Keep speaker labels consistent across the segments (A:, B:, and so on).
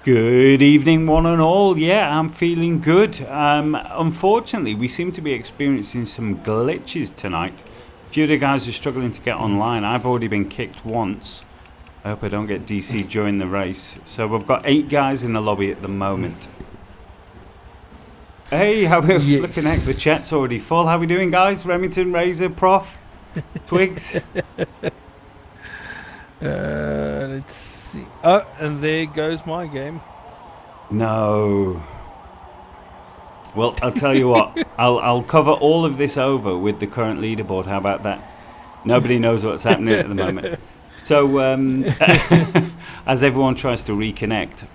A: Good evening, one and all. Yeah, I'm feeling good. Unfortunately, we seem to be experiencing some glitches tonight. A few of the guys are struggling to get online. I've already been kicked once. I hope I don't get DC during the race. So we've got 8 guys in the lobby at the moment. Hey, how we flipping heck? The chat's already full. How we doing, guys? Remington, Razor, Prof, Twigs.
B: Let's see. Oh, and there goes my game.
A: No. Well, I'll tell you what. I'll cover all of this over with the current leaderboard. How about that? Nobody knows what's happening at the moment. So, as everyone tries to reconnect,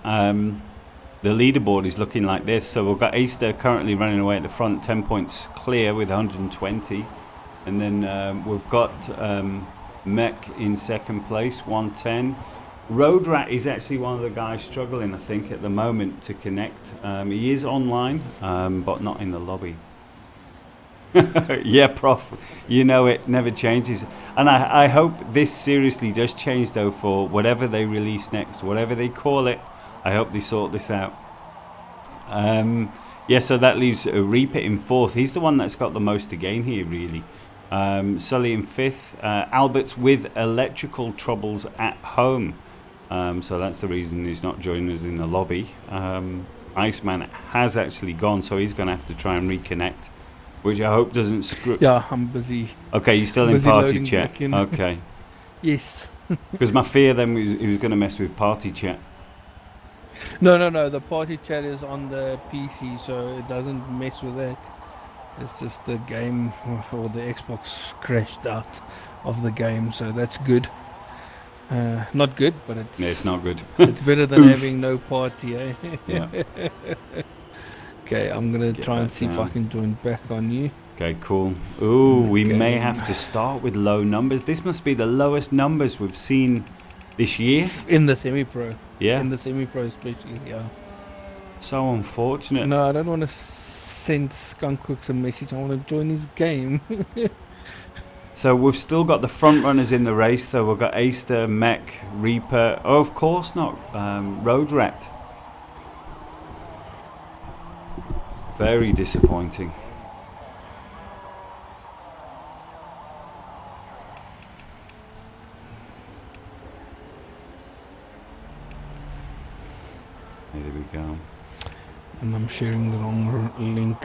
A: the leaderboard is looking like this. So we've got Easter currently running away at the front, 10 points clear with 120. And then we've got Mech in second place, 110. Road Rat is actually one of the guys struggling, I think, at the moment to connect. He is online, but not in the lobby. Yeah, Prof, you know it never changes. And I hope this seriously does change, though, for whatever they release next, whatever they call it. I hope they sort this out. Yeah, so that leaves Reaper in 4th. He's the one that's got the most to gain here, really. Sully in 5th. Albert's with electrical troubles at home. So that's the reason he's not joining us in the lobby. Iceman has actually gone, so he's going to have to try and reconnect, which I hope doesn't screw...
B: Yeah, I'm busy.
A: Okay, you're still in party chat. Okay.
B: Yes.
A: Because my fear then was he was going to mess with party chat.
B: No. The party chat is on the PC, so it doesn't mess with that. It's just the game or the Xbox crashed out of the game, so that's good. Not good, but it's...
A: Yeah, it's not good.
B: It's better than having no party, eh?
A: Yeah.
B: Okay, I'm going to try and see if I can join back on you.
A: Okay, cool. Ooh, we may have to start with low numbers. This must be the lowest numbers we've seen this year.
B: In the semi-pro.
A: Yeah.
B: In the semi-pro especially, yeah.
A: So unfortunate.
B: No, I don't want to send Skunkworks a message. I want to join his game.
A: So we've still got the front runners in the race, though. We've got Aster, Mech, Reaper. Oh, of course not. Road Rat. Very disappointing. There we go.
B: And I'm sharing the wrong link.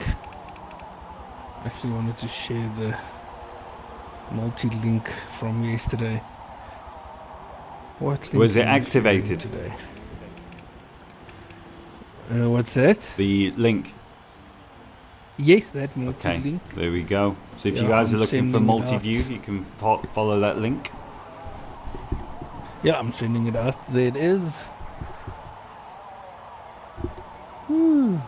B: Actually wanted to share the multi-link from yesterday. What link
A: was it activated
B: today? What's that?
A: The link.
B: Yes, that multi-link.
A: Okay, there we go. So if you guys are looking for multi-view, you can follow that link.
B: Yeah, I'm sending it out. There it is. Woo.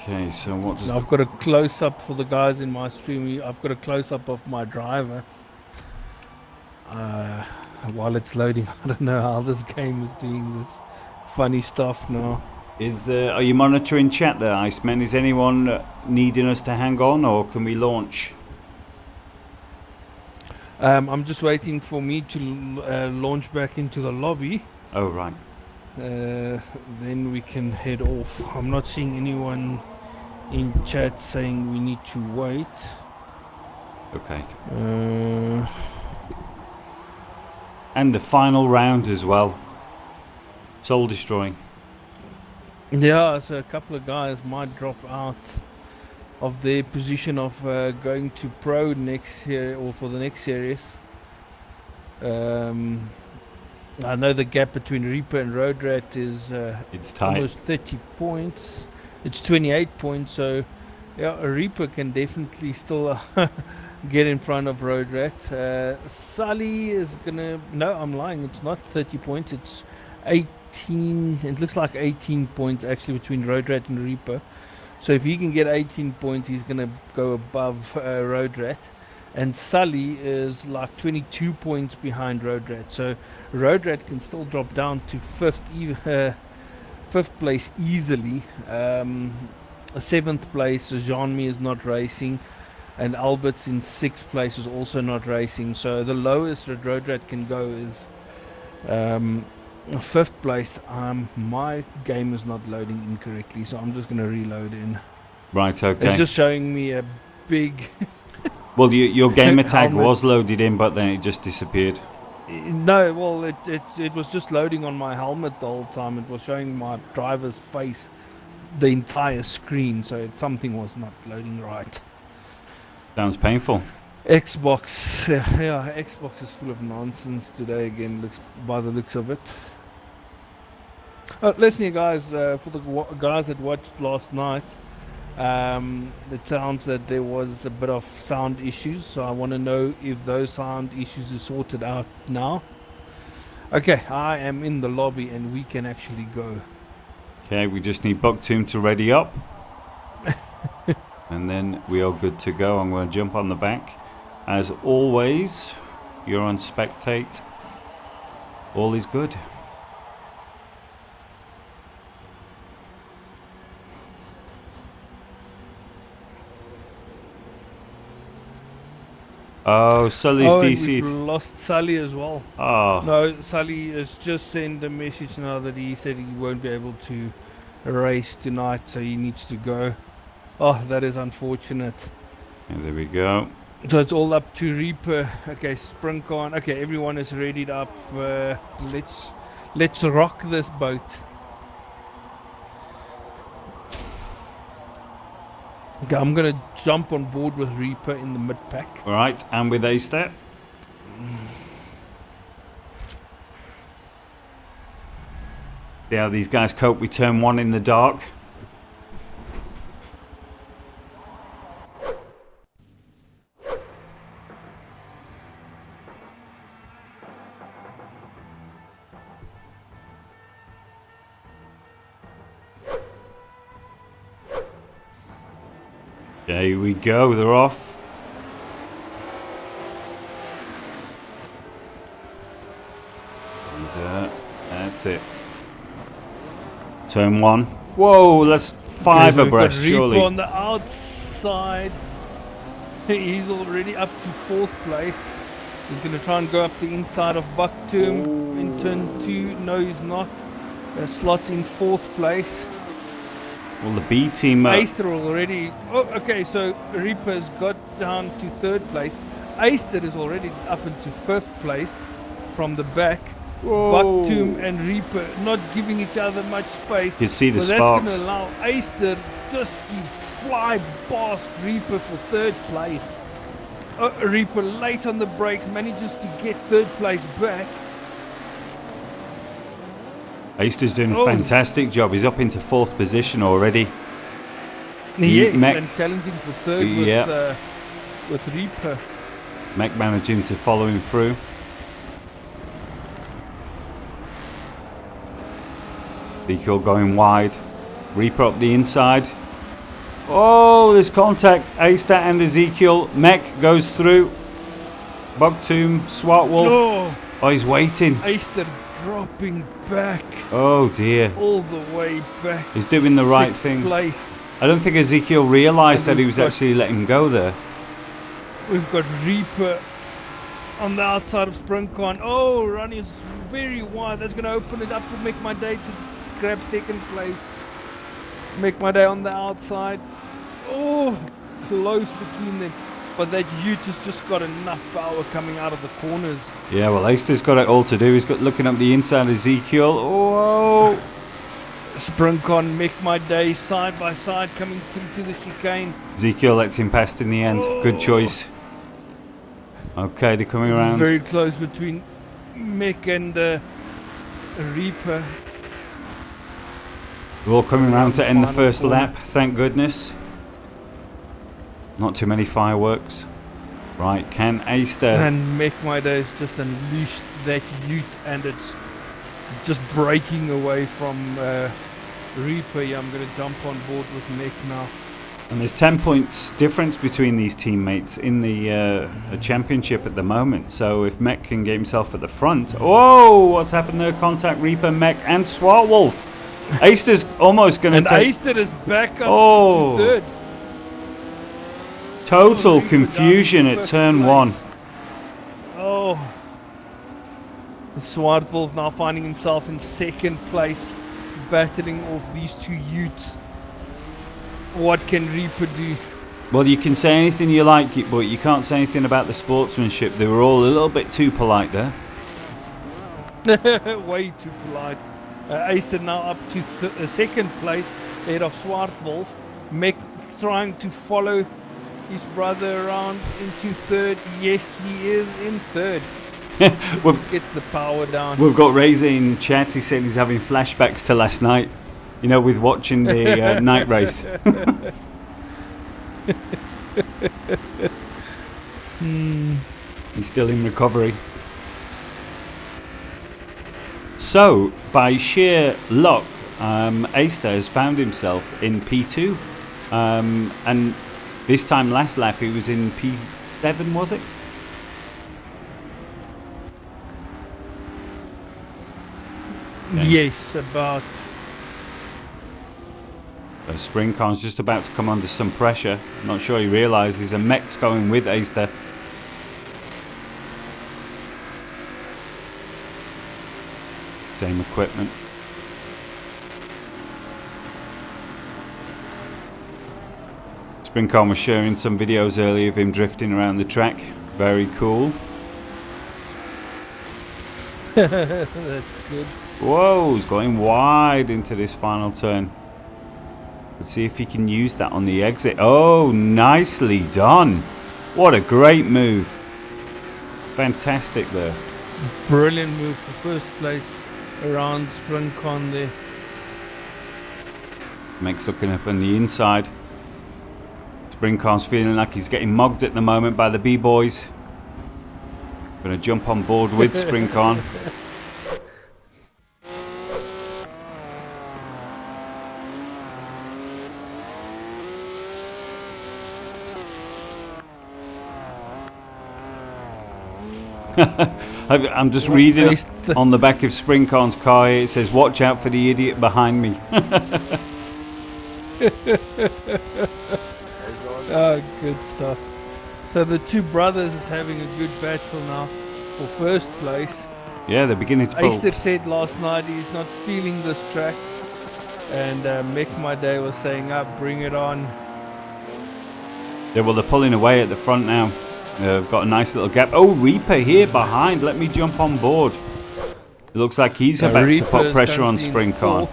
A: Okay, so what does...
B: I've got a close-up for the guys in my stream. I've got a close-up of my driver. While it's loading, I don't know how this game is doing this funny stuff now.
A: Are you monitoring chat there, Iceman? Is anyone needing us to hang on, or can we launch?
B: I'm just waiting for me to launch back into the lobby.
A: Oh, right.
B: Then we can head off. I'm not seeing anyone in chat saying we need to wait.
A: Okay. And the final round as well. Soul destroying.
B: Yeah, so a couple of guys might drop out of their position of going to pro next year or for the next series. I know the gap between Reaper and Road Rat is
A: it's tight.
B: Almost 30 points. It's 28 points, so yeah, a Reaper can definitely still get in front of Road Rat. Sully is gonna... No, I'm lying. It's not 30 points. It's 18. It looks like 18 points actually between Road Rat and Reaper. So if he can get 18 points, he's gonna go above Road Rat. And Sully is like 22 points behind Road Rat. So Road Rat can still drop down to fifth place easily. 7th place, Jean-Mi is not racing. And Albert's in 6th place is also not racing. So the lowest that Road Rat can go is Fifth place. My game is not loading incorrectly, so I'm just gonna reload in.
A: Right, okay.
B: It's just showing me a big.
A: Well, your gamer tag
B: helmet.
A: was loaded in, but then it just disappeared.
B: No, well, it was just loading on my helmet the whole time. It was showing my driver's face, the entire screen, so something was not loading right.
A: Sounds painful.
B: Xbox, yeah, Xbox is full of nonsense today again. Looks by the looks of it. Listen, you guys, for the guys that watched last night, it sounds that there was a bit of sound issues. So I want to know if those sound issues are sorted out now. Okay, I am in the lobby and we can actually go.
A: Okay, we just need Bucktomb to ready up. And then we are good to go. I'm going to jump on the back. As always, you're on spectate. All is good. Oh, Sully's
B: and
A: DC'd.
B: we've lost Sully as well.
A: Oh.
B: No, Sully has just sent a message now that he said he won't be able to race tonight, so he needs to go. Oh, that is unfortunate.
A: And there we go.
B: So it's all up to Reaper. Okay, Springcon. Okay, everyone is readied up. Let's rock this boat. Okay, I'm gonna jump on board with Reaper in the mid pack.
A: All right, and with A-Step. See how these guys cope with turn 1 in the dark. There we go, they're off. And that's it. Turn 1. Whoa, that's 5
B: Okay,
A: abreast,
B: we've got
A: surely.
B: Reaper on the outside. He's already up to 4th place. He's going to try and go up the inside of Bucktomb in turn 2. No, he's not. Slots in 4th place.
A: Well, the B team...
B: Aister already... Oh, okay, so Reaper's got down to 3rd place. Aister is already up into 5th place from the back.
A: Whoa.
B: Bucktomb and Reaper not giving each other much space.
A: You see the
B: so
A: sparks.
B: that's going to allow Aister just to fly past Reaper for 3rd place. Reaper late on the brakes, manages to get 3rd place back.
A: Aister's doing a fantastic job. He's up into 4th position already.
B: Yes,
A: Mech,
B: and challenging for 3rd with Reaper.
A: Mech managing to follow him through. Ezekiel going wide. Reaper up the inside. Oh, there's contact. Aistat and Ezekiel. Mech goes through. Bucktomb, Swat Wolf. Oh, he's waiting.
B: Aister dropping back.
A: Oh dear.
B: All the way back.
A: He's doing the right
B: 6th
A: thing.
B: place.
A: I don't think Ezekiel realised that he was actually letting go there.
B: We've got Reaper on the outside of Springcon. Oh, Ronnie is very wide. That's going to open it up to Make My Day to grab 2nd place. Make My Day on the outside. Oh, close between them. But that Ute has just got enough power coming out of the corners.
A: Yeah, well, Aister's got it all to do. He's got looking up the inside Ezekiel. Oh!
B: Springcon, Make My Day, side by side, coming through to the chicane.
A: Ezekiel lets him past in the end. Good choice. Okay, they're coming around.
B: Very close between Mick and Reaper.
A: We're all coming around to end the first lap, thank goodness. Not too many fireworks. Right, can Aister...
B: And Make My Day has just unleashed that Ute and it's just breaking away from Reaper. Yeah, I'm going to jump on board with Mick now.
A: And there's 10 points difference between these teammates in the championship at the moment. So if Mech can get himself at the front... Oh, what's happened there? Contact Reaper, Mech and Swat Wolf. Aister's almost going to take...
B: And Aister is back up to 3rd.
A: Total confusion at turn 1.
B: Oh. Swartwolf now finding himself in second place, battling off these two Utes. What can Reaper do?
A: Well, you can say anything you like, but you can't say anything about the sportsmanship. They were all a little bit too polite there.
B: Way too polite. Aister now up to second place, ahead of Swartwolf. Mick trying to follow his brother around into third. Yes, he is in third. Just gets the power down.
A: We've got Razor in chat. He said he's having flashbacks to last night. You know, with watching the night race. He's still in recovery. So, by sheer luck, Aister has found himself in P2. And this time last lap he was in P7, was it? Okay.
B: Yes, about.
A: Spring Khan's just about to come under some pressure. I'm not sure he realises a mech's going with Aister. Same equipment. Spring Khan was sharing some videos earlier of him drifting around the track. Very cool.
B: That's good.
A: Whoa, he's going wide into this final turn. Let's see if he can use that on the exit. Oh, nicely done. What a great move. Fantastic there.
B: Brilliant move for first place around Springcon there.
A: Mech's looking up on the inside. Springcon's feeling like he's getting mugged at the moment by the B-boys. Gonna jump on board with Springcon. I'm just reading on the back of Springcon's car here, it says, "Watch out for the idiot behind me."
B: Oh, good stuff. So the two brothers is having a good battle now for first place.
A: Yeah, they're beginning to pull.
B: Aister said last night he's not feeling this track. And Mick My Day was saying, bring it on.
A: Yeah, well, they're pulling away at the front now. They've got a nice little gap. Oh, Reaper here behind. Let me jump on board. It looks like he's about to put pressure on Springcon.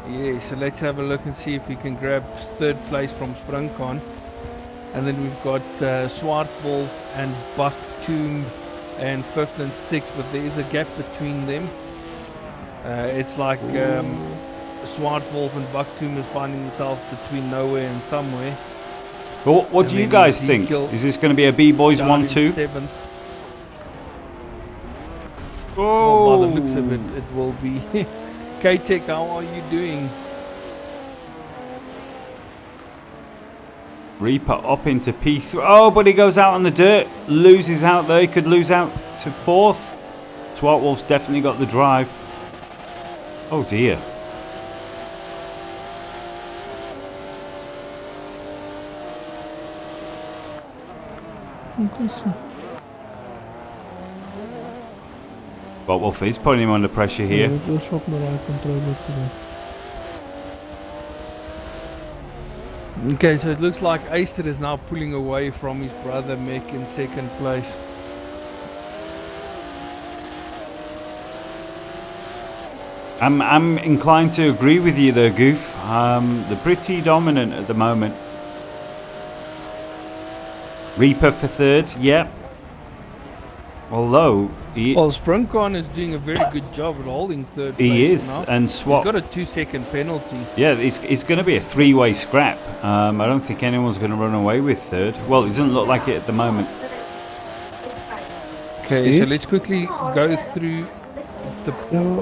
B: Yeah, so let's have a look and see if we can grab third place from Springcon. And then we've got Swartwolf and Bucktomb and fifth and sixth, but there is a gap between them. It's like Swartwolf and Bucktomb is finding themselves between nowhere and somewhere.
A: Well, what do you guys think? Is this going to be a B-Boys 1-2?
B: Seventh.
A: Oh.
B: Well, by the looks of it, it will be. K-Tech, how are you doing?
A: Reaper up into P3. Oh, but he goes out on the dirt. Loses out there. He could lose out to fourth. Swartwolf's definitely got the drive. Oh, dear. Swartwolf is putting him under pressure here.
B: Okay, so it looks like Aister is now pulling away from his brother Mick in second place.
A: I'm inclined to agree with you there, Goof. They're pretty dominant at the moment. Reaper for third, yeah. Although
B: well, Springcon is doing a very good job at holding third place.
A: He is,
B: now.
A: and Swap.
B: He's got a 2-second penalty.
A: Yeah, it's going to be a three-way scrap. I don't think anyone's going to run away with third. Well, it doesn't look like it at the moment.
B: Okay, so let's quickly go through the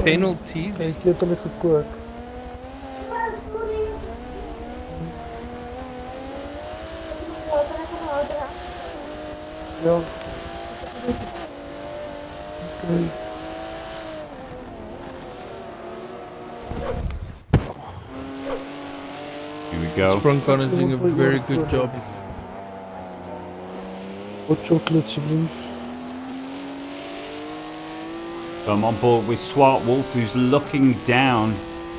B: penalties.
A: Here we go.
B: Springcon is doing a very good job.
C: What chocolate, alsjeblieft?
A: So I'm on board with Swart Wolf, who's looking down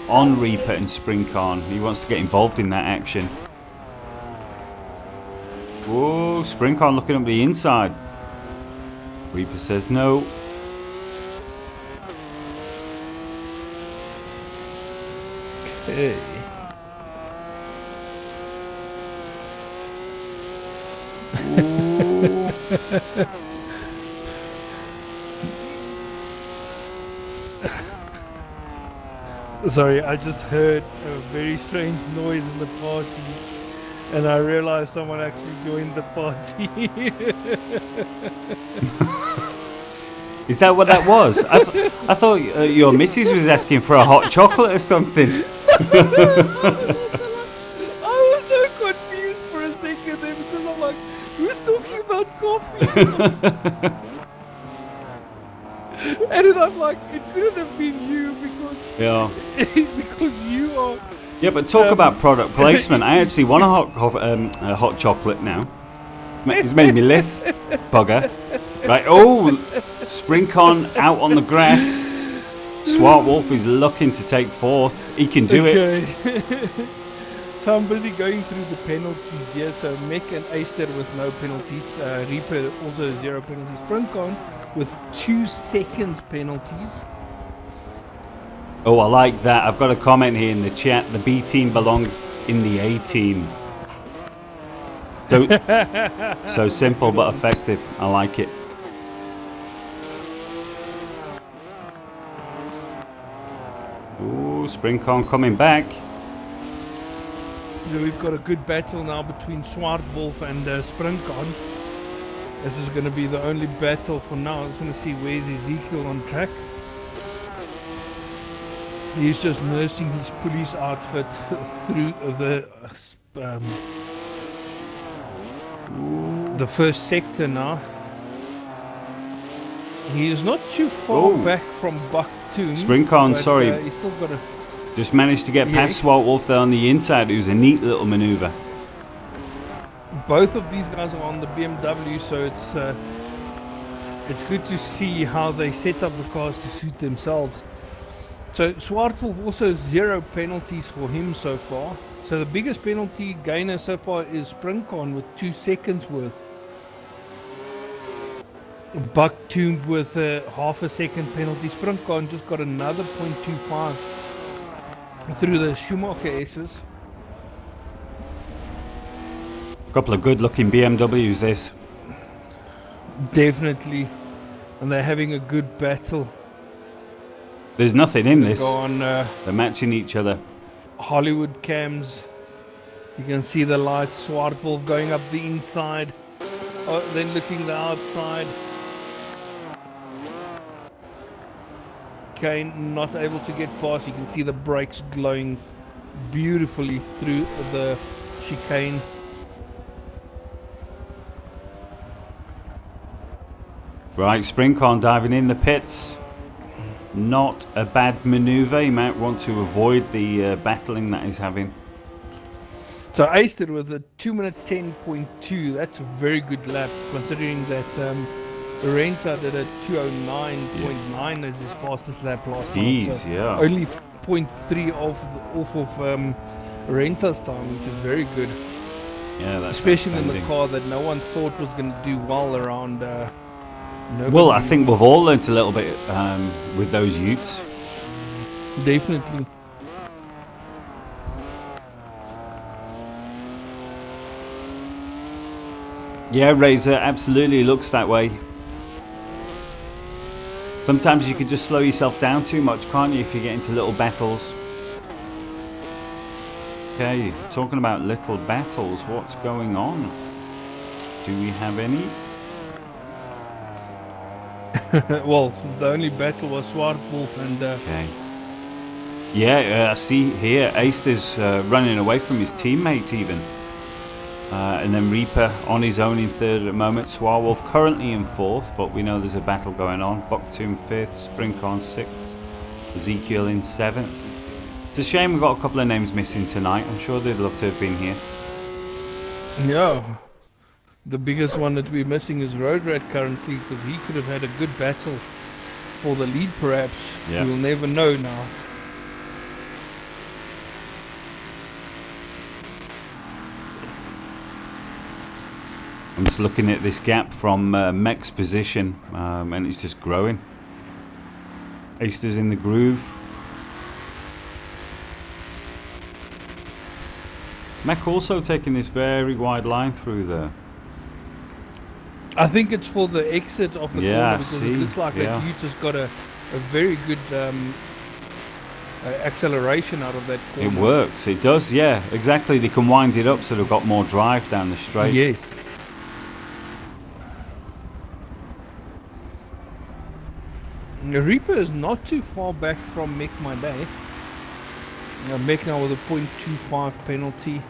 A: on Reaper and Springcon. He wants to get involved in that action. Whoa, Springcon looking up the inside. Reaper says no.
B: Okay. Sorry, I just heard a very strange noise in the party, and I realized someone actually joined the party.
A: Is that what that was? I thought your missus was asking for a hot chocolate or something.
B: I was so confused for a second there because I'm like, who's talking about coffee? And then I'm like, it couldn't have been you because because you are.
A: Yeah, but talk about product placement. I actually want a hot chocolate now. It's made me less bugger. Right, oh, Springcon out on the grass. Swart Wolf is looking to take fourth. He can do it.
B: So I'm busy going through the penalties here. So Mech and Aister with no penalties. Reaper also 0 penalties. Springcon with 2 seconds penalties.
A: Oh, I like that. I've got a comment here in the chat. The B team belong in the A team. So simple but effective. I like it. Ooh, Springcon coming back.
B: So we've got a good battle now between Swart Wolf and Springcon. This is going to be the only battle for now. I just want to see where's Ezekiel on track. He's just nursing his police outfit through the first sector now. He is not too far back from Bucktoon.
A: Springcon, sorry.
B: He's still got a...
A: Just managed to get past Swart Wolf there on the inside. It was a neat little maneuver.
B: Both of these guys are on the BMW, so it's good to see how they set up the cars to suit themselves. So Swart Wolf also 0 penalties for him so far. So the biggest penalty gainer so far is Springcon with 2 seconds worth. Bucktoon with half a second penalty. Springcon just got another 0.25 through the Schumacher S's.
A: Couple of good looking BMWs this.
B: Definitely. And they're having a good battle.
A: There's nothing in this.
B: Go on,
A: they're matching each other.
B: Hollywood cams. You can see the lights. Swart Wolf going up the inside. Oh, then looking the outside. Kane not able to get past. You can see the brakes glowing beautifully through the chicane.
A: Right, Springcon diving in the pits. Not a bad maneuver. You might want to avoid the battling that he's having.
B: So Aister with a 2 minute 10.2. That's a very good lap considering that Renta did a 209.9 as his fastest lap last night. So
A: yeah.
B: only 0.3 off of Renta's time, which is very good.
A: Yeah, that's
B: especially in the car that no one thought was going to do well around.
A: Well, I think we've all learnt a little bit with those utes.
B: Definitely.
A: Yeah, Razor, absolutely looks that way. Sometimes you can just slow yourself down too much, can't you, if you get into little battles. Okay, talking about little battles, what's going on? Do we have any?
B: Well, the only battle was Swart Wolf and...
A: Okay. Yeah, I see here, Aister's running away from his teammate even. And then Reaper on his own in third at the moment. Swart Wolf currently in fourth, but we know there's a battle going on. Bucktoon fifth, Springcon sixth, Ezekiel in seventh. It's a shame we've got a couple of names missing tonight. I'm sure they'd love to have been here.
B: Yeah. The biggest one that we're missing is Road Rat currently, because he could have had a good battle for the lead, perhaps.
A: Yeah.
B: We'll never know now.
A: I'm just looking at this gap from Mech's position, and it's just growing. Easter's in the groove. Mech also taking this very wide line through there.
B: I think it's for the exit of the corner, because it looks like that Ute has got a very good acceleration out of that corner.
A: It works, it does, yeah, exactly. They can wind it up so they've got more drive down the straight.
B: Yes. The Reaper is not too far back from Mech My Day. Mech now with a 0.25 penalty.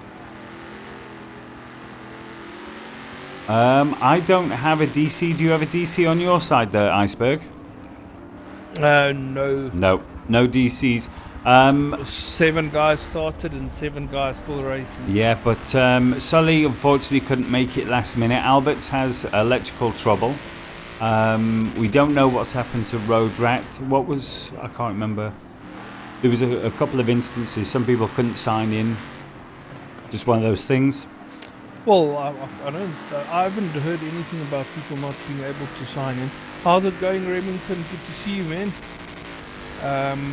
A: I don't have a DC. Do you have a DC on your side there, Iceberg?
B: No.
A: No DCs.
B: 7 guys started and 7 guys still racing.
A: Yeah, but Sully unfortunately couldn't make it last minute. Alberts has electrical trouble. We don't know what's happened to Road Rat. What was... I can't remember. There was a couple of instances. Some people couldn't sign in. Just one of those things.
B: Well, I haven't heard anything about people not being able to sign in. How's it going, Remington? Good to see you, man.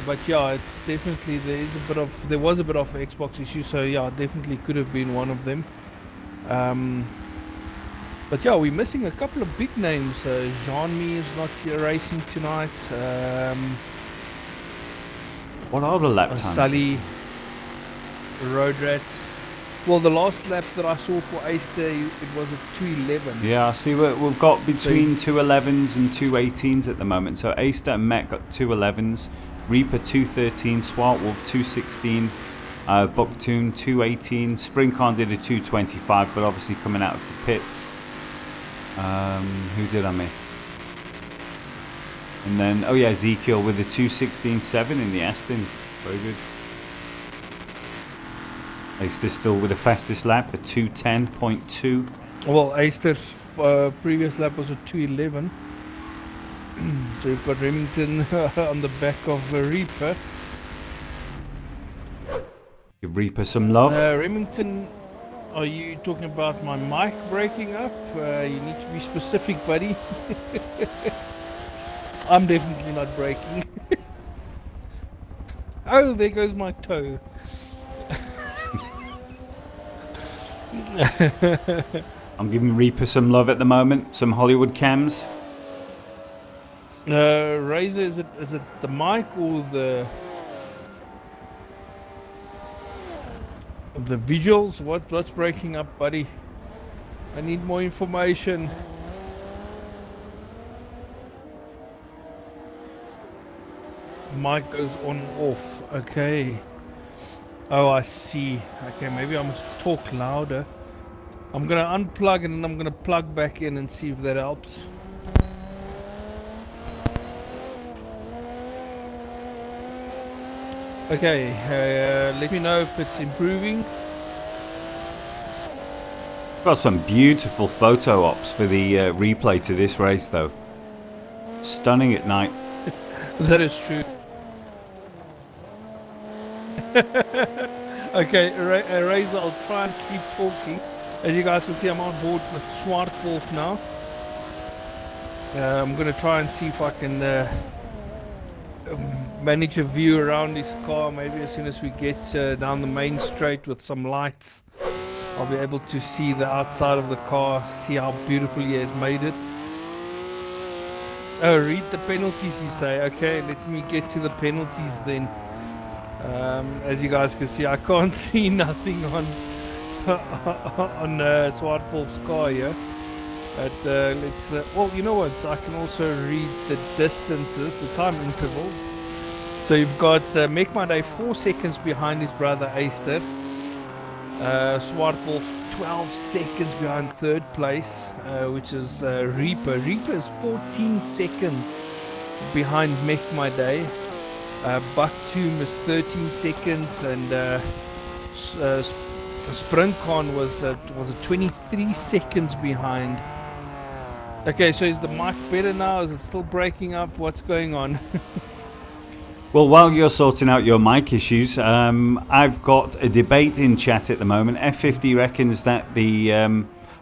B: But yeah, it's definitely there was a bit of Xbox issue, so yeah, definitely could have been one of them. But yeah, we're missing a couple of big names. Jean-Mi is not here racing tonight.
A: What are the lap times?
B: Sully, Road Rat. Well, the last lap that I saw for Easter, it was a 2:11.
A: Yeah, I see we've got between 2:11s and 2:18s at the moment. So Easter and Met got 2:11s, Reaper 2:13, Swartwolf 2:16, Bucktoon 2:18, Springcon did a 2:25, but obviously coming out of the pits. Who did I miss? And then, oh yeah, Ezekiel with a 2:16.7 in the Aston. Very good. Easter still with the fastest lap, a 2:10.2.
B: Well, Easter's previous lap was a 2:11. So you've got Remington on the back of Reaper.
A: Give Reaper some love.
B: Remington, are you talking about my mic breaking up? You need to be specific, buddy. I'm definitely not breaking. Oh, there goes my toe.
A: I'm giving Reaper some love at the moment. Some Hollywood cams.
B: Razor, is it the mic or the visuals? What's breaking up, buddy? I need more information. Mic goes on and off. Okay. Oh, I see. Okay, maybe I must talk louder. I'm gonna unplug and then I'm gonna plug back in and see if that helps. Okay, let me know if it's improving.
A: Got some beautiful photo ops for the replay to this race, though. Stunning at night.
B: That is true. Okay, Razor, I'll try and keep talking. As you guys can see, I'm on board with Swartwolf now. I'm going to try and see if I can manage a view around this car. Maybe as soon as we get down the main straight with some lights, I'll be able to see the outside of the car, see how beautiful he has made it. Oh, read the penalties, you say. Okay, let me get to the penalties then. As you guys can see, I can't see nothing on Swartwolf's car here. But let's. Well, you know what? I can also read the distances, the time intervals. So you've got Make My Day 4 seconds behind his brother Easter. Swartwolf 12 seconds behind third place, which is Reaper. Reaper is 14 seconds behind Make My Day. Bucktoon is 13 seconds, and Sprintcon was 23 seconds behind Okay, so is the mic better now? Is it still breaking up? What's going on?
A: Well, while you're sorting out your mic issues, I've got a debate in chat at the moment. F50 reckons that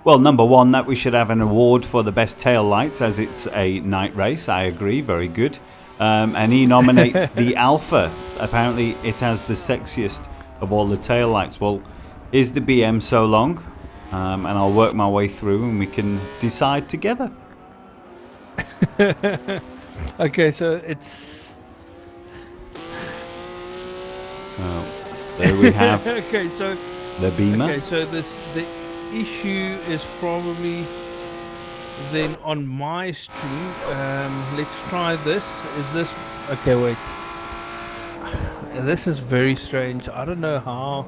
A: well, number one, that we should have an award for the best tail lights as it's a night race. I agree, very good. And he nominates the Alpha. Apparently, it has the sexiest of all the tail lights. Well, is the BM so long? And I'll work my way through and we can decide together.
B: Okay, so it's...
A: So there we have
B: okay, so
A: the Beamer.
B: okay, so the issue is probably then on my stream. Let's try this. Is this okay? Wait, this is very strange. I don't know how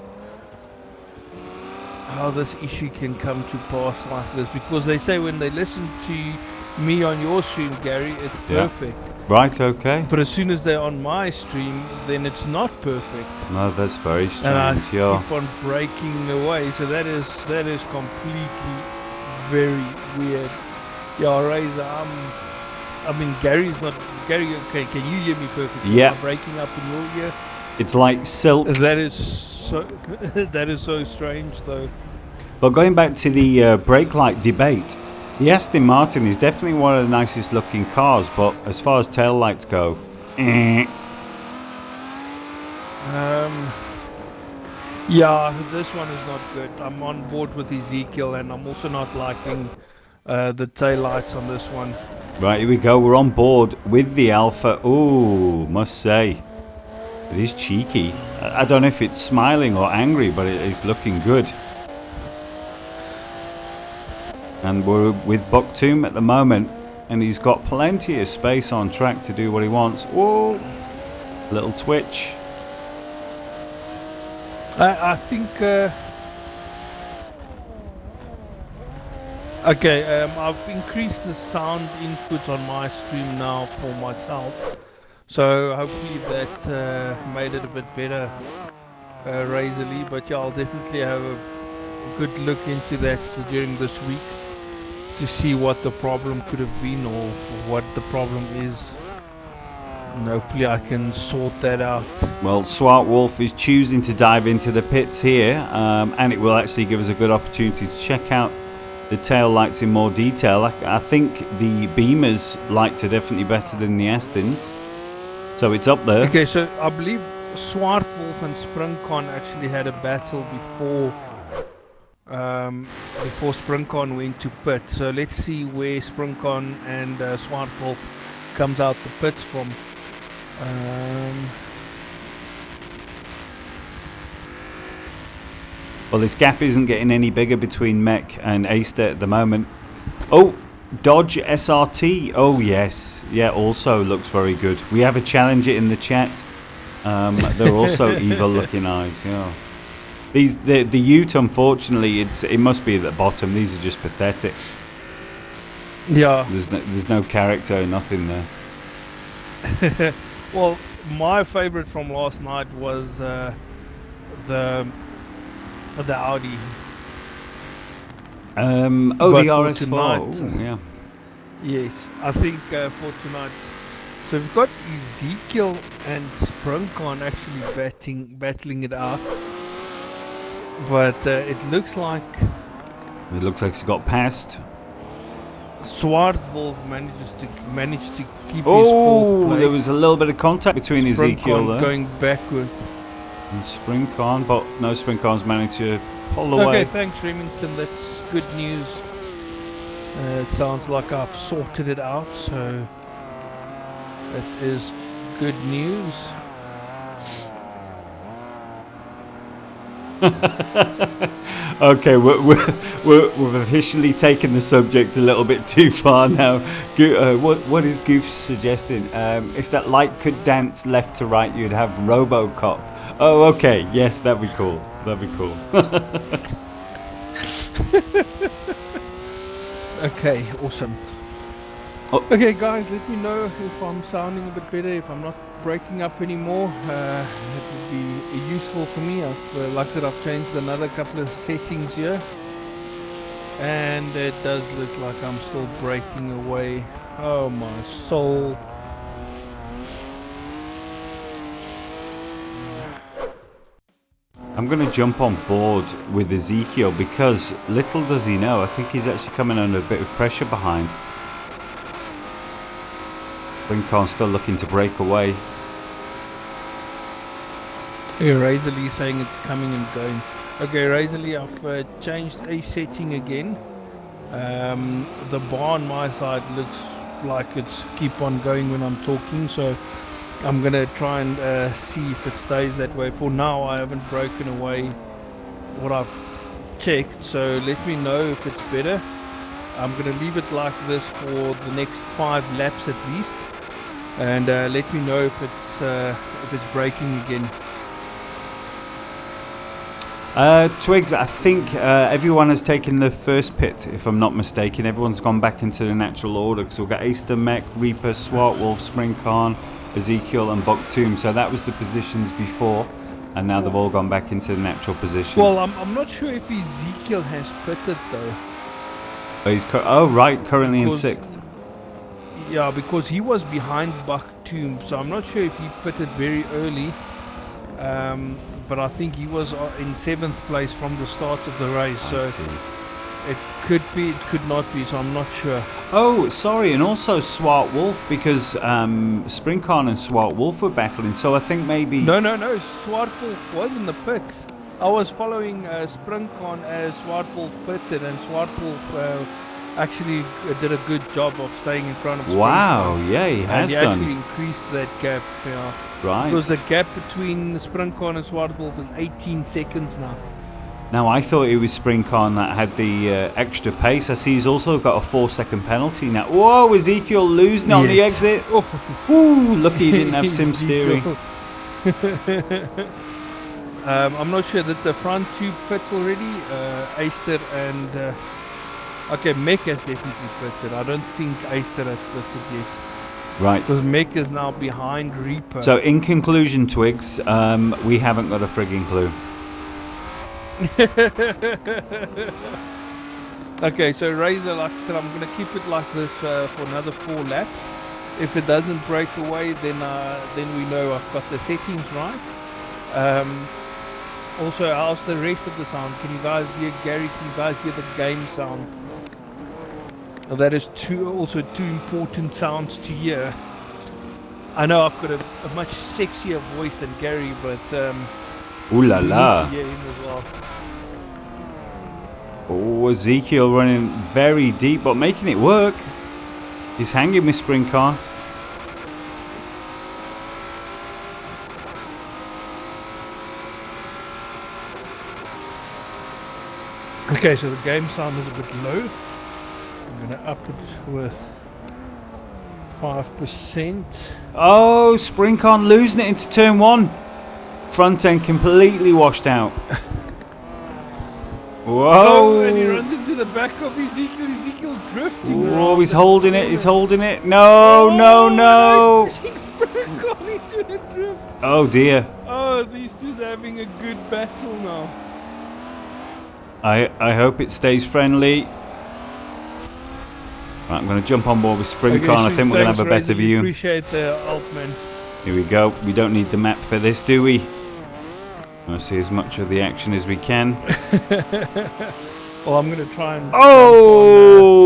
B: this issue can come to pass like this, because they say when they listen to me on your stream, Gary, it's perfect.
A: Right, okay.
B: But as soon as they're on my stream, then it's not perfect.
A: No, that's very strange.
B: And I keep on breaking away. So that is completely very weird. Yeah, Razor, I mean, Gary's not... Gary, okay, can you hear me perfectly?
A: Yeah.
B: Am I breaking up in your ear?
A: It's like silk.
B: That is so... that is so strange, though.
A: But going back to the brake light debate, the Aston Martin is definitely one of the nicest looking cars, but as far as tail lights go,
B: yeah, this one is not good. I'm on board with Ezekiel, and I'm also not liking the tail lights on this one.
A: Right, here we go. We're on board with the Alpha. Ooh, must say, it is cheeky. I don't know if it's smiling or angry, but it is looking good. And we're with Bucktoom at the moment, and he's got plenty of space on track to do what he wants. Whoa! Little twitch.
B: I think... okay, I've increased the sound input on my stream now for myself. So hopefully that made it a bit better, Razorly. But yeah, I'll definitely have a good look into that during this week, to see what the problem could have been, or what the problem is, and hopefully I can sort that out.
A: Well, Swart Wolf is choosing to dive into the pits here, and it will actually give us a good opportunity to check out the tail lights in more detail. I think the Beamer's lights are definitely better than the Astons, so it's up there.
B: Okay, so I believe Swart Wolf and Springcon actually had a battle before Springcon went to pit. So let's see where Springcon and Swart Wolf comes out the pits from.
A: Well, this gap isn't getting any bigger between Mech and Aster at the moment. Oh, Dodge SRT. Oh yes, yeah, also looks very good. We have a challenger in the chat. They're also evil looking eyes. Yeah. The Ute, unfortunately, it must be at the bottom. These are just pathetic.
B: Yeah.
A: There's no character, nothing there.
B: Well, my favorite from last night was the Audi.
A: The RS4. Yeah.
B: Yes, I think for tonight. So we've got Ezekiel and Springcon actually battling it out. But it looks like
A: he's got past.
B: Swart Wolf managed to keep his fourth place.
A: There was a little bit of contact between Ezekiel there.
B: Going backwards.
A: And Springcon, but no, Springcon's managed to pull away.
B: Okay, thanks Remington, that's good news. It sounds like I've sorted it out, so that is good news.
A: Okay, we've officially taken the subject a little bit too far now. What is Goof suggesting? If that light could dance left to right, you'd have RoboCop. Oh, okay. Yes, that'd be cool. That'd be cool.
B: Okay, awesome.
A: Oh.
B: Okay, guys, let me know if I'm sounding a bit better, if I'm not breaking up anymore. It would be useful for me. Like I said, I've changed another couple of settings here. And it does look like I'm still breaking away. Oh my soul.
A: I'm going to jump on board with Ezekiel because little does he know, I think he's actually coming under a bit of pressure behind. Brinkhorn still looking to break away.
B: Okay, Razorly saying it's coming and going. Okay, Razorly, I've changed a setting again. The bar on my side looks like it's keep on going when I'm talking, so I'm gonna try and see if it stays that way. For now, I haven't broken away what I've checked, so let me know if it's better. I'm gonna leave it like this for the next 5 laps at least, and let me know if it's breaking again.
A: Twigs, I think everyone has taken the first pit, if I'm not mistaken. Everyone's gone back into the natural order, because we've got Aster, Mech, Reaper, Swartwolf, Springcorn, Ezekiel and Boktoom. So that was the positions before, and now they've all gone back into the natural position.
B: Well, I'm not sure if Ezekiel has pitted though.
A: Currently in 6th.
B: Yeah, because he was behind Boktoom, so I'm not sure if he pitted very early. But I think he was in 7th place from the start of the race, so it could be, it could not be, so I'm not sure.
A: Oh, sorry, and also Swart Wolf, because Springcorn and Swart Wolf were battling, so I think maybe...
B: No, Swartwolf was in the pits. I was following Springcorn as Swartwolf pitted, and Swartwolf actually did a good job of staying in front of Springcorn.
A: Wow, yeah, he has
B: he
A: done.
B: actually increased that gap, yeah.
A: Right.
B: Because the gap between Springcorn and Swartwolf is 18 seconds now.
A: Now, I thought it was Springcorn that had the extra pace. I see he's also got a 4-second penalty now. Whoa, Ezekiel losing on the exit. Oh, ooh, lucky he didn't have sim steering.
B: I'm not sure that the front 2 pit already. Aster and... okay, Mech has definitely pitted. I don't think Aster has pitted yet.
A: Right.
B: Because Mech is now behind Reaper.
A: So, in conclusion, Twigs, we haven't got a frigging clue.
B: Okay, so Razor, like I said, I'm going to keep it like this for another 4 laps. If it doesn't break away, then we know I've got the settings right. Also, how's the rest of the sound? Can you guys hear Gary? Can you guys hear the game sound? That is also two important sounds to hear. I know I've got a much sexier voice than Gary, but
A: ooh la la.
B: we need to hear him as well.
A: Oh, Ezekiel running very deep, but making it work. He's hanging with Springcorn.
B: Okay, so the game sound is a bit low. I'm going to up it with 5%.
A: Oh, Springcorn losing it into turn 1. Front end completely washed out. Whoa!
B: Oh, and he runs into the back of Ezekiel. Ezekiel drifting.
A: Oh, he's holding it. He's holding it. No, no, no!
B: He's pushing Springcorn into the drift.
A: Oh dear.
B: Oh, these two are having a good battle now.
A: I hope it stays friendly. Right, I'm going to jump on board with Springcorn. I think we're going to have a better view.
B: Appreciate the help, man.
A: Here we go. We don't need the map for this, do we? We'll see as much of the action as we can.
B: Well, I'm going to try and...
A: Oh!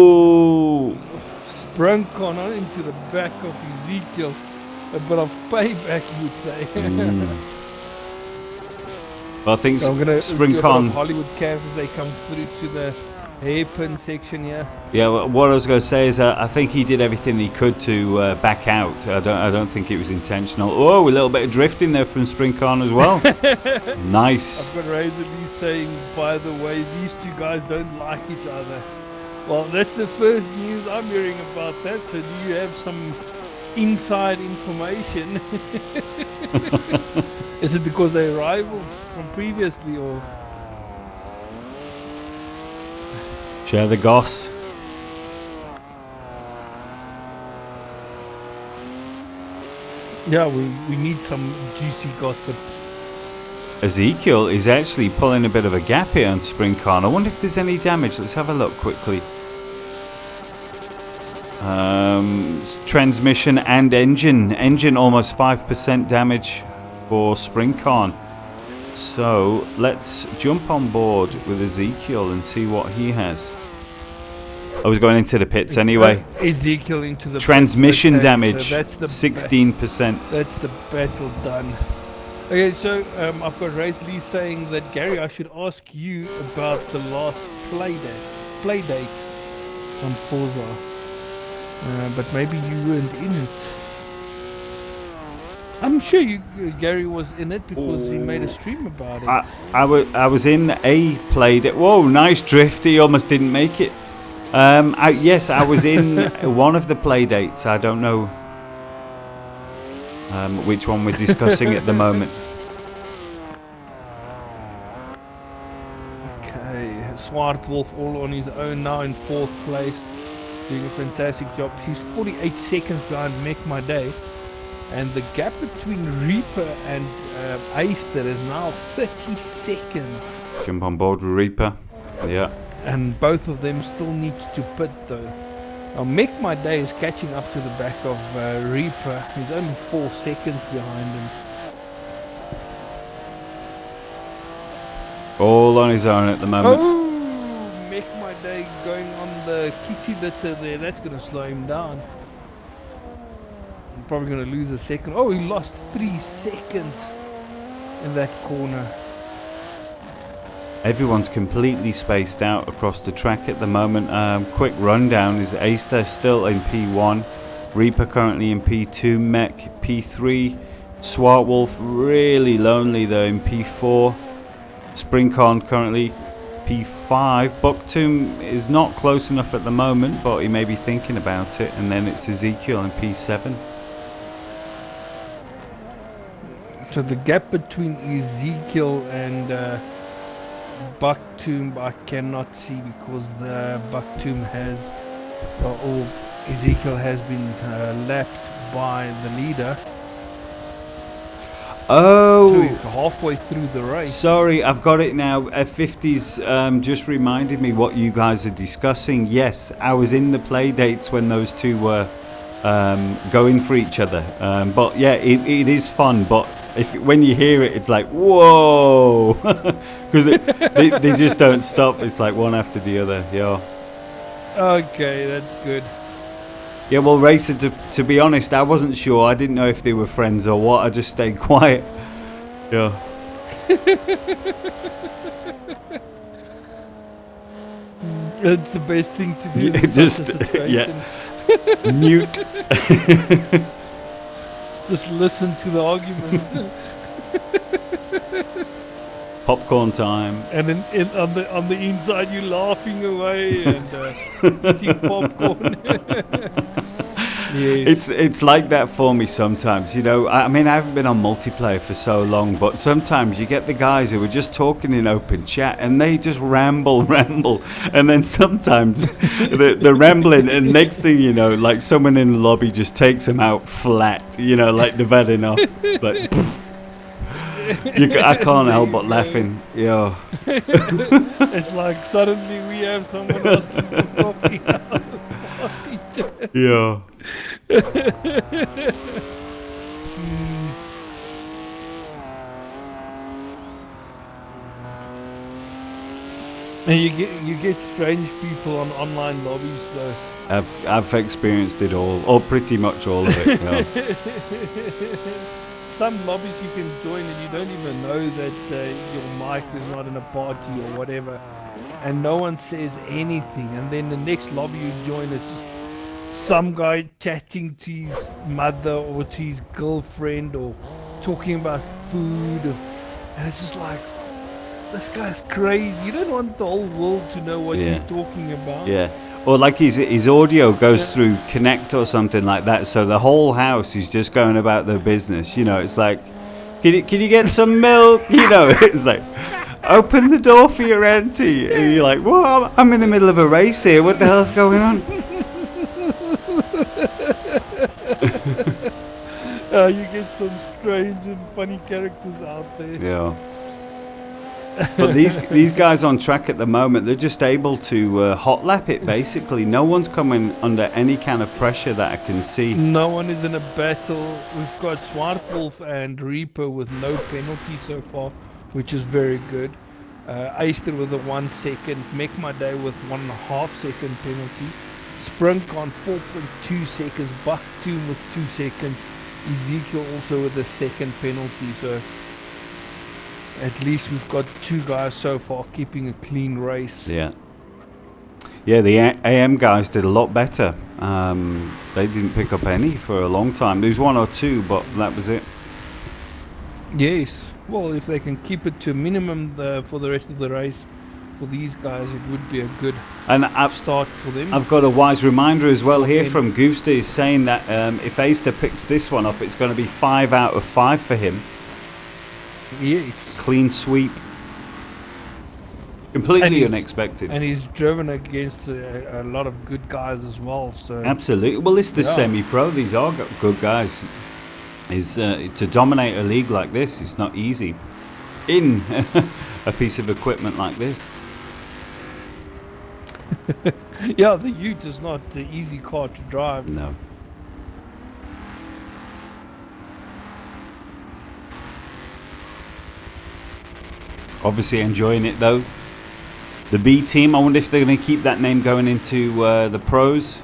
B: Springcorn on into the back of Ezekiel. A bit of payback, you would say.
A: Well, I think
B: I'm going to do a bit
A: Springcorn...
B: of Hollywood cams as they come through to the hairpin section here.
A: Yeah, well, what I was going to say is I think he did everything he could to back out. I don't think it was intentional. Oh, a little bit of drifting there from Springcorn as well. Nice.
B: I've got Razorly saying, by the way, these two guys don't like each other. Well, that's the first news I'm hearing about that. So do you have some inside information? Is it because they're rivals from previously, or...
A: Share the goss.
B: Yeah, we need some juicy gossip.
A: Ezekiel is actually pulling a bit of a gap here on Sprint Car. I wonder if there's any damage. Let's have a look quickly. Transmission and engine. Engine almost 5% damage for Sprint Car. So let's jump on board with Ezekiel and see what he has. I was going into the pits anyway.
B: Ezekiel into the
A: transmission
B: pits. Okay,
A: damage.
B: so that's the
A: 16%.
B: That's the battle done. Okay, so I've got Race Lee saying that Gary, I should ask you about the last play date on Forza, but maybe you weren't in it. I'm sure Gary was in it because he made a stream about it.
A: I was in a play date. Whoa, nice drift! He almost didn't make it. Yes, I was in one of the play dates. I don't know which one we're discussing at the moment.
B: Okay, Zwartwolf all on his own now in 4th place, doing a fantastic job. He's 48 seconds behind Make My Day, and the gap between Reaper and Aister is now 30 seconds.
A: Jump on board with Reaper. Yeah.
B: And both of them still need to pit though. Now, Make My Day is catching up to the back of Reaper. He's only 4 seconds behind him.
A: All on his own at the moment.
B: Oh, Make My Day going on the kitty litter there. That's going to slow him down. I'm probably going to lose a second. Oh, he lost 3 seconds in that corner.
A: Everyone's completely spaced out across the track at the moment. Quick rundown is Aister still in P1, Reaper currently in P2, Mech P3, Swartwolf really lonely though in P4, Springcon currently P5, Bucktomb is not close enough at the moment but he may be thinking about it, and then it's Ezekiel in P7.
B: So the gap between Ezekiel and Bucktomb I cannot see because the Bucktomb has, or Ezekiel has been lapped by the leader.
A: Oh,
B: halfway through the race.
A: Sorry, I've got it now. F50's just reminded me what you guys are discussing. Yes, I was in the play dates when those two were going for each other. But yeah, it is fun. But when you hear it, it's like whoa, because they just don't stop. It's like one after the other. Yeah.
B: Okay, that's good.
A: Yeah, well, Racer, to be honest, I wasn't sure. I didn't know if they were friends or what. I just stayed quiet. Yeah.
B: It's the best thing to do.
A: Yeah, just yeah. Mute.
B: Just listen to the argument.
A: Popcorn time.
B: And on the inside, you're laughing away and eating popcorn. Yes.
A: It's like that for me sometimes, you know. I mean, I haven't been on multiplayer for so long, but sometimes you get the guys who are just talking in open chat and they just ramble, and then sometimes they're rambling, and next thing you know, like someone in the lobby just takes them out flat, you know, like they've had enough. Like, I can't help but laughing. Yeah.
B: It's like suddenly we have someone asking for coffee.
A: Yeah.
B: And you get strange people on online lobbies though.
A: I've experienced it all, or pretty much all of it. Yeah.
B: Some lobbies you can join and you don't even know that your mic is not in a party or whatever, and no one says anything, and then the next lobby you join is just some guy chatting to his mother or to his girlfriend or talking about food, and it's just like, this guy's crazy. You don't want the whole world to know what you're talking about.
A: Yeah. Or like his audio goes through Connect or something like that, so the whole house is just going about their business. You know, it's like, can you get some milk? You know, it's like, open the door for your auntie. And you're like, well, I'm in the middle of a race here. What the hell's going on?
B: You get some strange and funny characters out there.
A: Yeah. But these guys on track at the moment, they're just able to hot lap it basically. No one's coming under any kind of pressure that I can see.
B: No one is in a battle. We've got Swartwolf and Reaper with no penalty so far, which is very good. Eister with a 1 second, Make My Day with 1.5 second penalty, Sprunk on 4.2 seconds, Buck Tomb with 2 seconds, Ezekiel also with a second penalty. So at least we've got 2 guys so far keeping a clean race.
A: Yeah, the AM guys did a lot better. They didn't pick up any for a long time. There was 1 or 2, but that was it.
B: Yes, well, if they can keep it to a minimum for the rest of the race, for these guys, it would be a good start for them.
A: I've got a wise reminder as well here from Gooster, is saying that if Aister picks this one up, it's going to be 5 out of 5 for him.
B: Yes.
A: Clean sweep. Completely unexpected.
B: And he's driven against a lot of good guys as well. So
A: absolutely. Well, it's the semi-pro. These are good guys. To dominate a league like this is not easy in a piece of equipment like this.
B: Yeah, the Ute is not the easy car to drive.
A: No. Obviously enjoying it though. The B team, I wonder if they're going to keep that name going into the pros.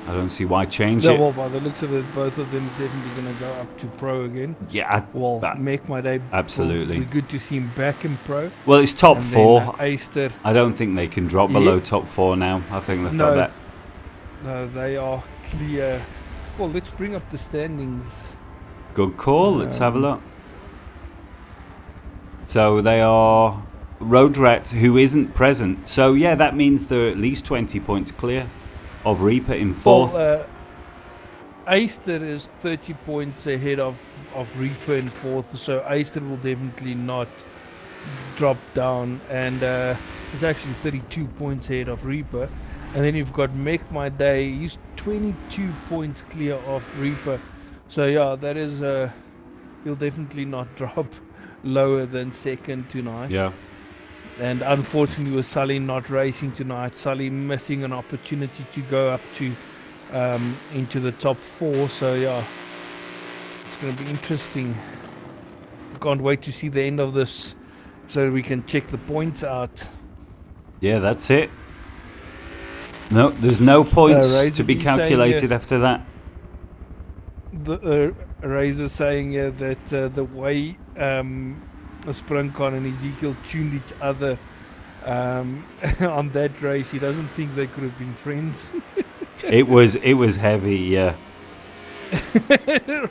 A: I don't see why change it.
B: Well, by the looks of it, both of them are definitely going to go up to pro again.
A: Yeah.
B: Make My Day.
A: Absolutely.
B: It'll be good to see him back in pro.
A: Well, it's top 4.
B: Aister.
A: I don't think they can drop below top 4 now. I think they've got that.
B: No, they are clear. Well, let's bring up the standings.
A: Good call. Let's have a look. So they are Road Rat, who isn't present. So yeah, that means they're at least 20 points clear of Reaper in 4th.
B: Well, Aister is 30 points ahead of Reaper in 4th, so Aister will definitely not drop down, and it's actually 32 points ahead of Reaper. And then you've got Make My Day, he's 22 points clear of Reaper. So yeah, that is he'll definitely not drop lower than 2nd tonight.
A: Yeah.
B: And unfortunately, with Sully not racing tonight, Sully missing an opportunity to go up to into the top 4. So yeah, it's going to be interesting. Can't wait to see the end of this, so we can check the points out.
A: Yeah, that's it. No, there's no points to be calculated after that.
B: The Razor saying that the way Sprunkon and Ezekiel tuned each other on that race, he doesn't think they could have been friends.
A: it was heavy, yeah.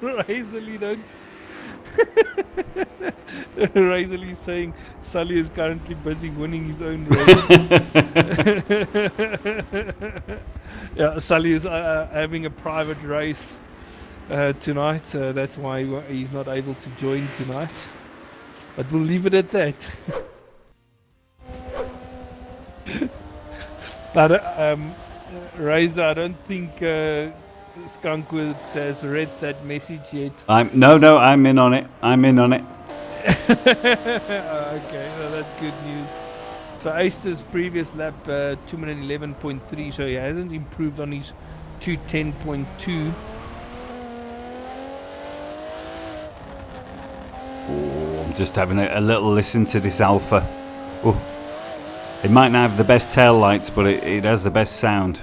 B: Razorly don't. Razorly saying Sully is currently busy winning his own race. Yeah, Sully is having a private race tonight, so that's why he's not able to join tonight. But we'll leave it at that. But Razor, I don't think Skunkworks has read that message yet.
A: I'm in on it.
B: Okay, so that's good news. So Aister's previous lap 2:11.3, so he hasn't improved on his 2:10.2.
A: Oh, I'm just having a little listen to this Alpha. Oh, it might not have the best tail lights, but it has the best sound.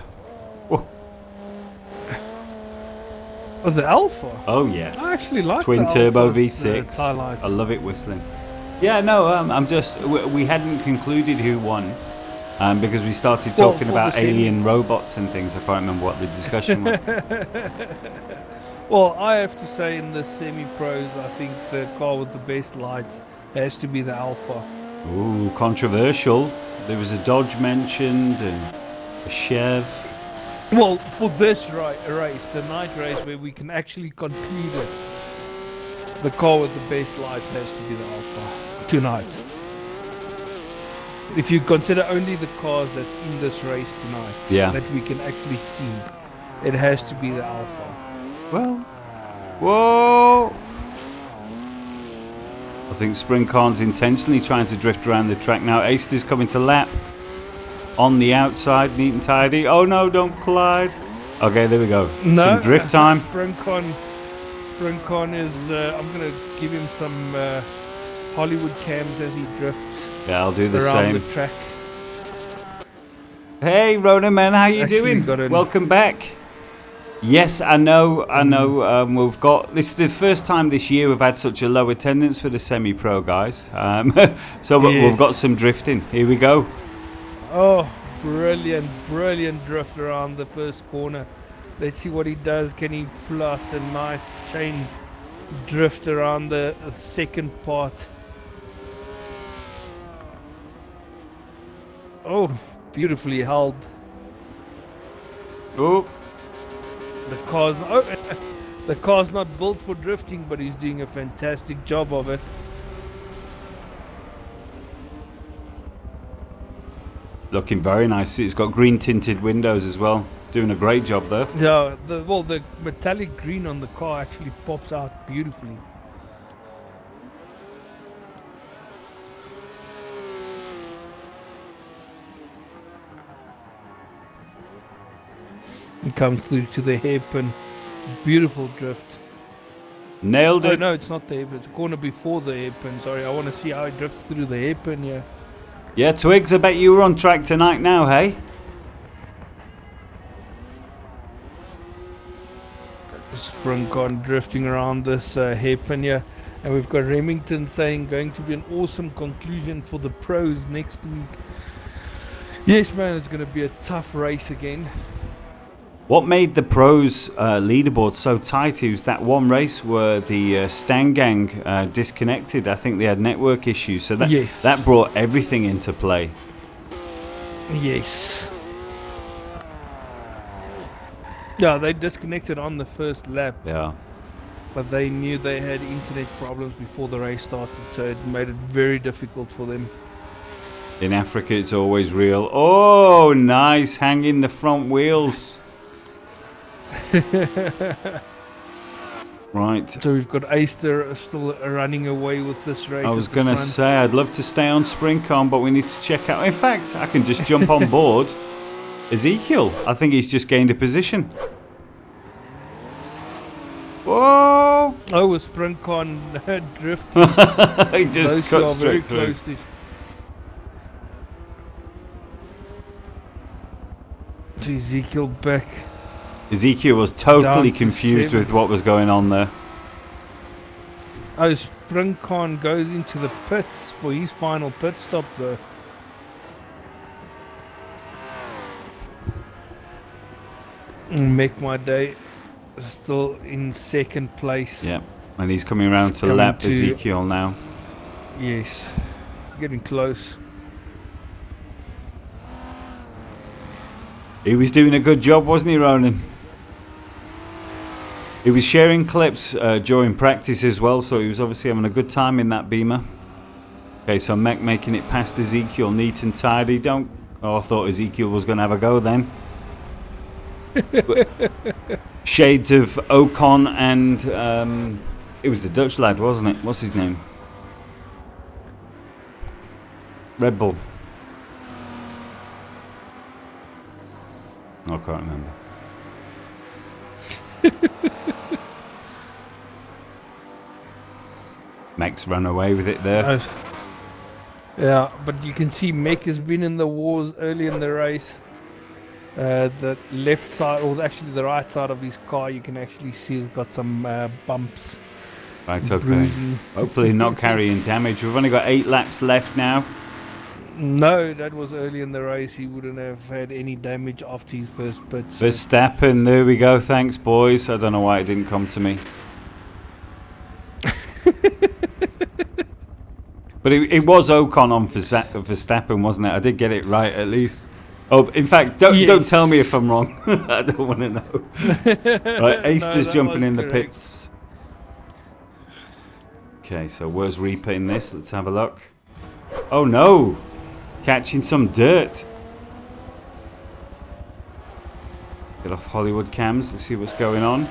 B: Oh, the Alpha?
A: Oh yeah.
B: I actually like
A: twin
B: the
A: turbo
B: Alpha's,
A: V6.
B: highlights.
A: I love it whistling. Yeah, no, I'm just we hadn't concluded who won because we started talking about alien robots and things. I can't remember what the discussion was.
B: Well, I have to say in the semi-pros, I think the car with the best lights has to be the Alpha.
A: Ooh, controversial. There was a Dodge mentioned and a Chev.
B: Well, for this race, the night race where we can actually conclude it, the car with the best lights has to be the Alpha tonight. If you consider only the cars that's in this race tonight, that we can actually see, it has to be the Alpha.
A: Well, whoa! I think Springcorn's intentionally trying to drift around the track now. Ace coming to lap on the outside, neat and tidy. Oh no, don't collide. Okay, there we go.
B: No,
A: some drift time.
B: Springcorn is. I'm gonna give him some Hollywood cams as he drifts.
A: Yeah, I'll do the
B: around
A: same.
B: the track.
A: Hey, Ronan, man, how you
B: Actually
A: doing? Welcome back. Yes, I know. We've got this is the first time this year we've had such a low attendance for the semi-pro guys. So
B: Yes.
A: we've got some drifting. Here we go.
B: Oh, brilliant drift around the first corner. Let's see what he does. Can he plot a nice chain drift around the second part? Oh, beautifully held.
A: Oh,
B: The car's not built for drifting, but he's doing a fantastic job of it.
A: looking very nice. It's got green tinted windows as well. Doing a great job there.
B: Yeah, the metallic green on the car actually pops out beautifully. It comes through to the hairpin. Beautiful drift.
A: Nailed
B: Oh
A: it.
B: no, it's not the hairpin. It's a corner before the hairpin. Sorry, I want to see how it drifts through the hairpin here.
A: Yeah, Twigs, I bet you were on track tonight now, hey?
B: Springcorn drifting around this hairpin here. And we've got Remington saying going to be an awesome conclusion for the pros next week. Yes, man, it's going to be a tough race again.
A: What made the pros leaderboard so tight? It was that one race where the Stan gang disconnected. I think they had network issues, so that brought everything into play.
B: Yes. Yeah, they disconnected on the first lap.
A: Yeah.
B: But they knew they had internet problems before the race started, so it made it very difficult for them.
A: In Africa, it's always real. Oh, nice. Hanging the front wheels. Right.
B: So we've got Aster still running away with this race.
A: I was going to say, I'd love to stay on Springcorn, but we need to check out. In fact, I can just jump on board Ezekiel. I think he's just gained a position. Whoa!
B: Oh, with Springcorn drifting.
A: He just
B: Those
A: cut
B: two are very
A: straight through.
B: close to Ezekiel back.
A: Ezekiel was totally
B: Down to
A: confused with
B: seventh.
A: what was going on there.
B: Oh, Springcorn goes into the pits for his final pit stop though. Make my day still in second place.
A: Yeah, and he's coming around
B: It's
A: to
B: coming
A: lap
B: to-
A: Ezekiel now.
B: Yes, it's getting close.
A: He was doing a good job, wasn't he, Ronan? He was sharing clips during practice as well, so he was obviously having a good time in that Beamer. Okay, so Mech making it past Ezekiel, neat and tidy. Don't. Oh, I thought Ezekiel was going to have a go then. Shades of Ocon and it was the Dutch lad, wasn't it? What's his name? Red Bull. I can't remember. Max run away with it there.
B: Yeah, but you can see Mech has been in the wars early in the race. The left side, or actually the right side of his car, you can actually see has got some bumps.
A: Right, okay.
B: Bruising.
A: Hopefully not carrying damage. We've only got 8 laps left now.
B: No, that was early in the race. He wouldn't have had any damage after his first pit. So.
A: Verstappen, there we go. Thanks, boys. I don't know why it didn't come to me. But it was Ocon on Verstappen, wasn't it? I did get it right at least. Oh, in fact, don't tell me if I'm wrong. I don't want to know. Right, Aster's
B: that
A: jumping
B: was
A: in the
B: correct.
A: pits. Okay, so where's Reaper in this? Let's have a look. Oh no! Catching some dirt. Get off Hollywood cams and see what's going on.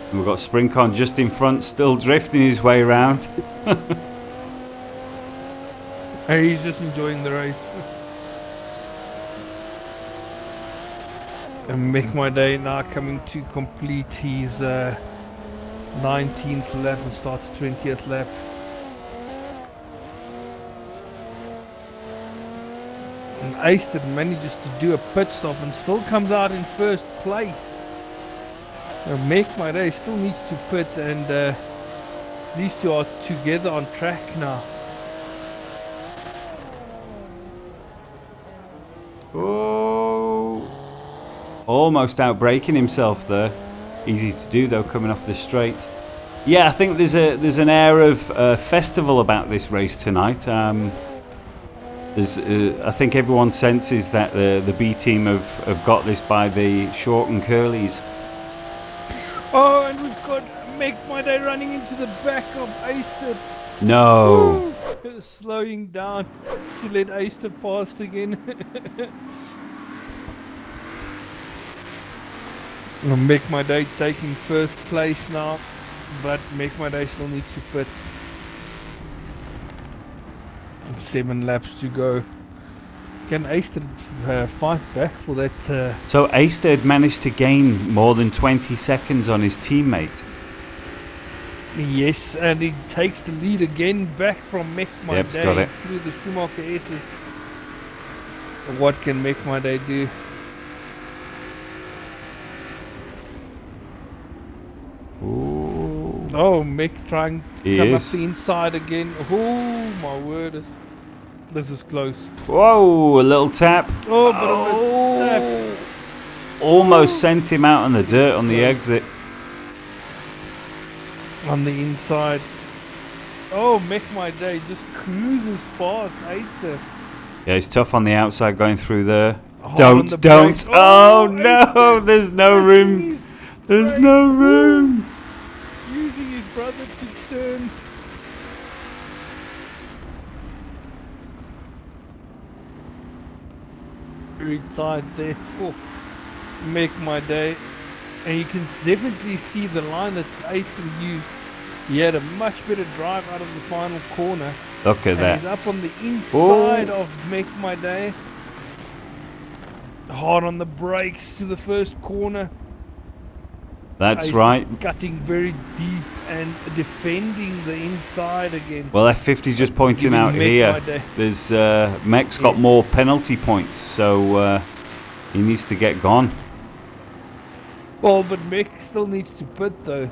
A: And we've got Sprincon just in front, still drifting his way around.
B: Hey, he's just enjoying the race. And Make My Day now coming to complete his 19th lap and start the 20th lap. And Eiston manages to do a pit stop and still comes out in first place. Make My Day still needs to pit, and these two are together on track now.
A: Oh, almost outbraking himself there. Easy to do though, coming off the straight. Yeah, I think there's an air of festival about this race tonight. I think everyone senses that the B team have got this by the short and curlies.
B: Oh, and we've got Make My Day running into the back of Eiston.
A: No.
B: Ooh, slowing down to let Eiston past again. Make My Day taking first place now, but Make My Day still needs to pit. 7 laps to go. Can Eiston fight back for that?
A: So Eiston had managed to gain more than 20 seconds on his teammate.
B: Yes, and he takes the lead again back from Make My Day
A: got it.
B: through the Schumacher S's. What can Make My Day do?
A: Ooh.
B: Oh, Mick trying to
A: He
B: come
A: is.
B: up the inside again. Oh, my word. This is close.
A: Whoa, a little tap.
B: Oh, but a tap.
A: Almost sent him out on the dirt on the exit.
B: On the inside. Oh, Make My Day just cruises past Eiston.
A: Yeah, he's tough on the outside going through there.
B: Hard on the
A: Don't.
B: brakes.
A: Oh no,
B: Eiston
A: there's no
B: pressing
A: room.
B: his
A: There's
B: brakes.
A: no room.
B: Using his brother to turn. Very tight there for Make My Day. And you can definitely see the line that Eiston used. He had a much better drive out of the final corner.
A: Look at
B: And
A: that.
B: he's up on the inside
A: Oh.
B: of Make My Day. Hard on the brakes to the first corner.
A: That's
B: Eiston
A: right.
B: Cutting very deep and defending the inside again.
A: Well, F50's just pointing
B: Giving
A: out
B: Make
A: here.
B: My Day.
A: There's Mech's got more penalty points, so he needs to get gone.
B: Well, but Mick still needs to pit though.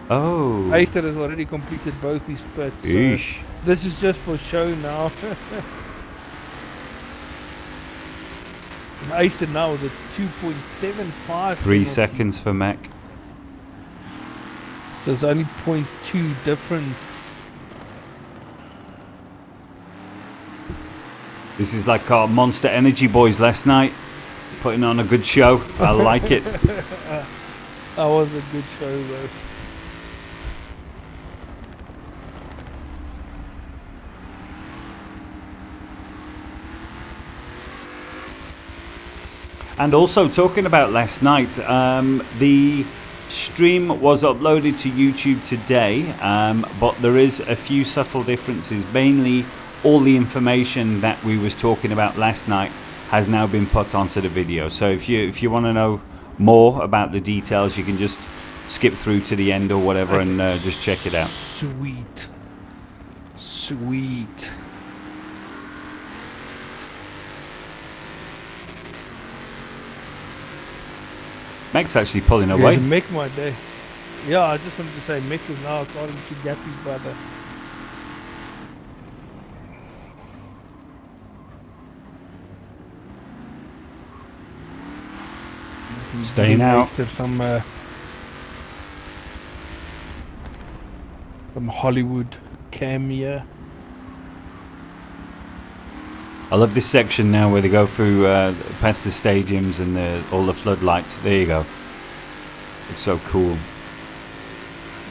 A: Oh.
B: Eiston has already completed both his pits. So
A: Eesh.
B: this is just for show now. Eiston now with a 2.75
A: 3
B: penalty.
A: seconds for Mech.
B: So it's only 0.2 difference.
A: This is like our Monster Energy boys last night. Putting on a good show. I like it.
B: That was a good show though.
A: And also talking about last night, the stream was uploaded to YouTube today, but there is a few subtle differences. Mainly, all the information that we was talking about last night has now been put onto the video. So if you want to know more about the details, you can just skip through to the end or whatever and just check it out.
B: Sweet. Sweet.
A: Mech's actually pulling away.
B: Yeah, Make My Day. Yeah, I just wanted to say Mick is now starting to gap his brother.
A: Staying out.
B: Some Hollywood cameo.
A: I love this section now where they go through past the stadiums and all the floodlights. There you go. It's so cool.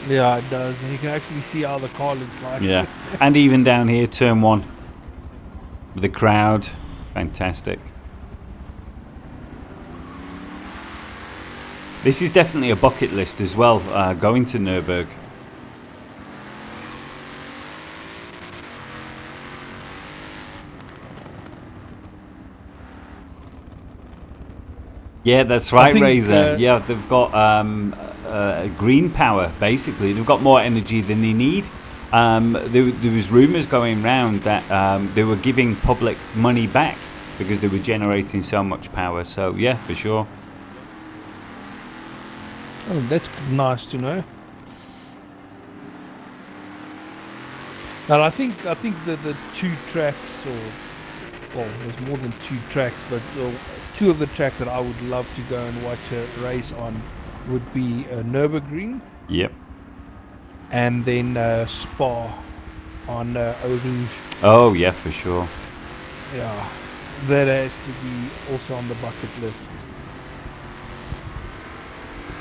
B: Yeah, it does. And you can actually see how the car looks like.
A: Yeah. And even down here, turn 1. With the crowd. Fantastic. This is definitely a bucket list as well, going to Nurburg. Yeah, that's right, Razor. Yeah, they've got green power, basically. They've got more energy than they need. There was rumours going round that they were giving public money back because they were generating so much power. So, yeah, for sure.
B: Oh, that's nice to know. And I think the 2 tracks, or well, there's more than 2 tracks, but 2 of the tracks that I would love to go and watch a race on would be Nurburgring.
A: Yep.
B: And then Spa on Eau Rouge.
A: Oh, yeah, for sure.
B: Yeah, that has to be also on the bucket list.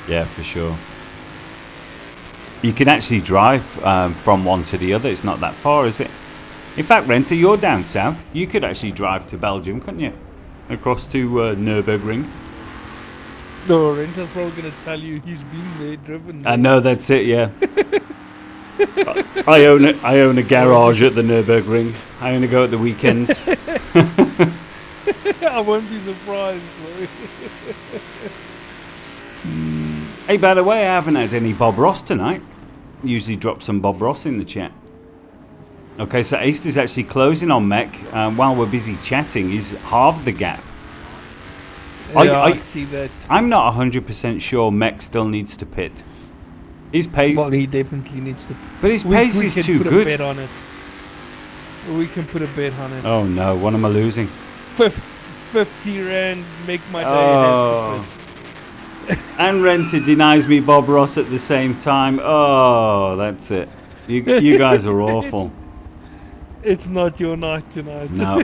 A: Yeah, for sure. You can actually drive from one to the other. It's not that far, is it? In fact, Renter, you're down south. You could actually drive to Belgium, couldn't you? Across to Nurburgring.
B: No, Renter's probably going to tell you he's been there, driven there.
A: I know, that's it, yeah. I own a garage at the Nurburgring. I only go at the weekends.
B: I won't be surprised, bro.
A: Hey, by the way, I haven't had any Bob Ross tonight. Usually drop some Bob Ross in the chat. Okay, so Ace is actually closing on Mech while we're busy chatting. He's halved the gap.
B: Yeah, I see that.
A: I'm not 100% sure Mech still needs to pit. His pace.
B: Well, he definitely needs to.
A: But his pace is too good.
B: We can put a bet on it. We can put a bet on it.
A: Oh no, what am I losing?
B: 50 rand, make my day.
A: Oh. And Renter denies me Bob Ross at the same time. Oh, that's it. You guys are awful.
B: It's not your night tonight.
A: No.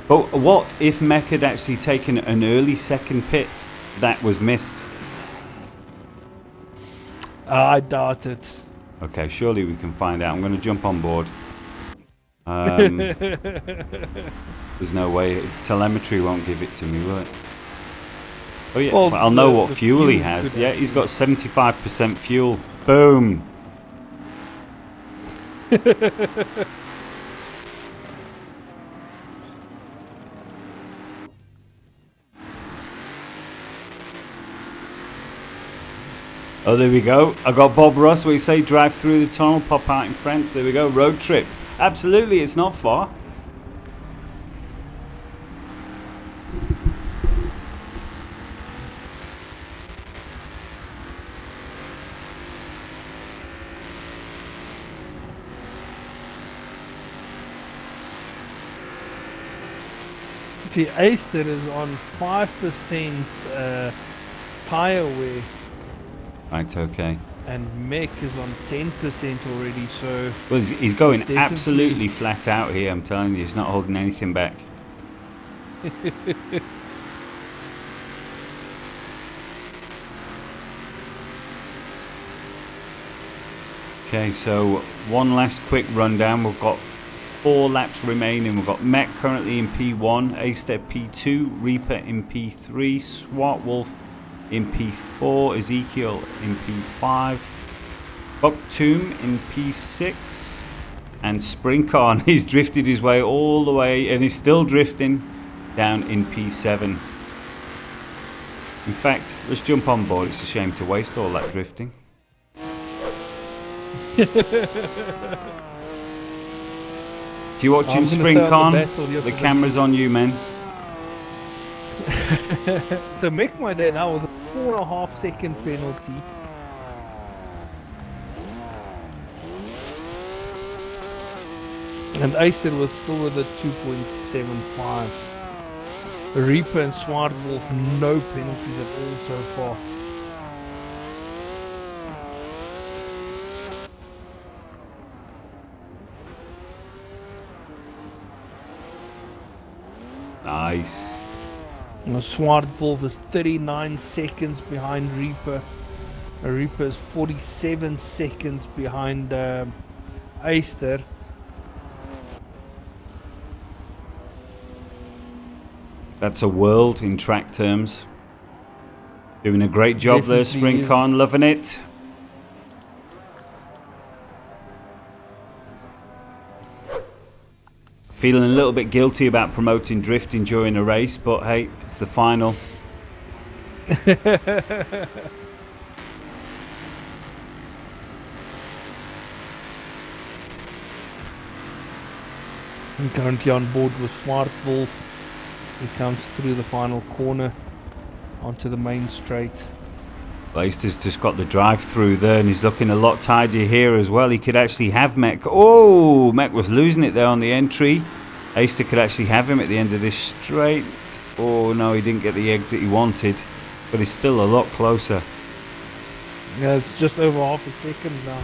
A: But what if Mech had actually taken an early second pit that was missed?
B: I doubt it.
A: Okay, surely we can find out. I'm going to jump on board. There's no way. Telemetry won't give it to me, will it? Oh yeah, well, I'll know what fuel he has. Yeah, he's got 75% fuel. Boom. Oh, there we go. I got Bob Ross. We say drive through the tunnel, pop out in France. There we go. Road trip. Absolutely, it's not far.
B: See, Easter is on 5% tire wear.
A: Right, okay.
B: And Mech is on 10% already, so...
A: Well, he's going absolutely flat out here, I'm telling you. He's not holding anything back. Okay, so one last quick rundown. We've got 4 laps remaining. We've got Mech currently in P1, A-Step P2, Reaper in P3, Swart Wolf in P4, Ezekiel in P5, Bucktomb in P6, and Springcarn. He's drifted his way all the way, and he's still drifting down in P7. In fact, let's jump on board. It's a shame to waste all that drifting. If you're watching Springcarn, the camera's on you, man.
B: So make my day now with a 4.5 second penalty. And Easter was still with a 2.75. Reaper and Swart Wolf, no penalties at all so far.
A: Nice.
B: Swart Wolf is 39 seconds behind Reaper. Reaper is 47 seconds behind Easter.
A: That's a world in track terms. Doing a great job there,
B: Definitely
A: Sprint Khan,
B: is.
A: loving it. Feeling a little bit guilty about promoting drifting during a race, but hey, it's the final.
B: I'm currently on board with Smart Wolf. He comes through the final corner onto the main straight.
A: Leicester's just got the drive through there, and he's looking a lot tidier here as well. He could actually have Mech. Oh, Mech was losing it there on the entry. Aister could actually have him at the end of this straight. Oh no, he didn't get the exit he wanted, but he's still a lot closer.
B: Yeah, it's just over half a second now.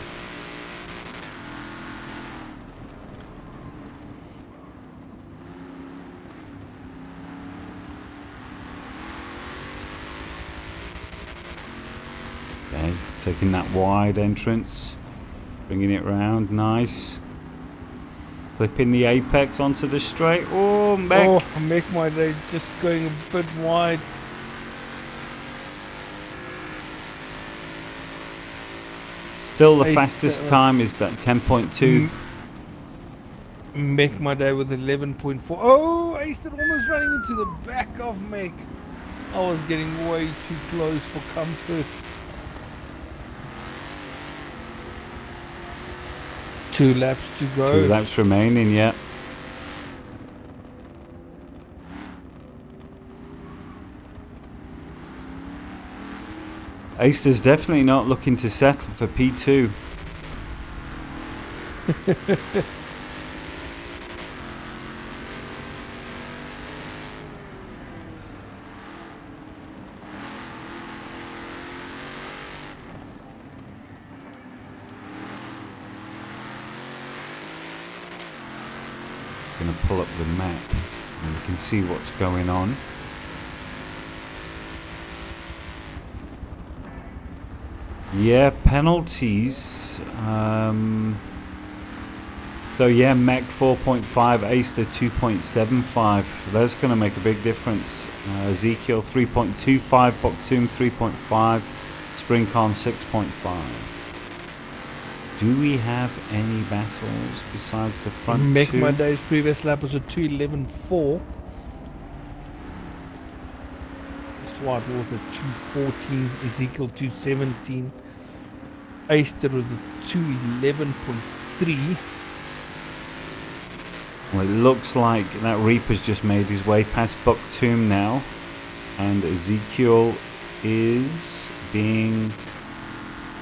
A: Okay, taking that wide entrance, bringing it round, nice. Flipping the apex onto the straight. Oh, Mech.
B: Oh, Mech my day, just going a bit wide.
A: Still the
B: Ace-
A: fastest time is that 10.2.
B: Mech my day with 11.4. Oh, Aister almost running into the back of Mech. I was getting way too close for comfort. 2 laps to go.
A: 2 laps remaining, yeah. Aister's definitely not looking to settle for P2. Going to pull up the map and you can see what's going on. Yeah, penalties. So yeah, Mech 4.5, Aister 2.75. That's going to make a big difference. Ezekiel 3.25, Boktoum 3.5, Springcon 6.5. Do we have any battles besides the front
B: Mech
A: two?
B: my day's previous lap was a 2:11.4. Swart was a 2:14. Ezekiel 2:17. Aister was a 2:11.3.
A: Well, it looks like that Reaper's just made his way past Boktoum now, and Ezekiel is being...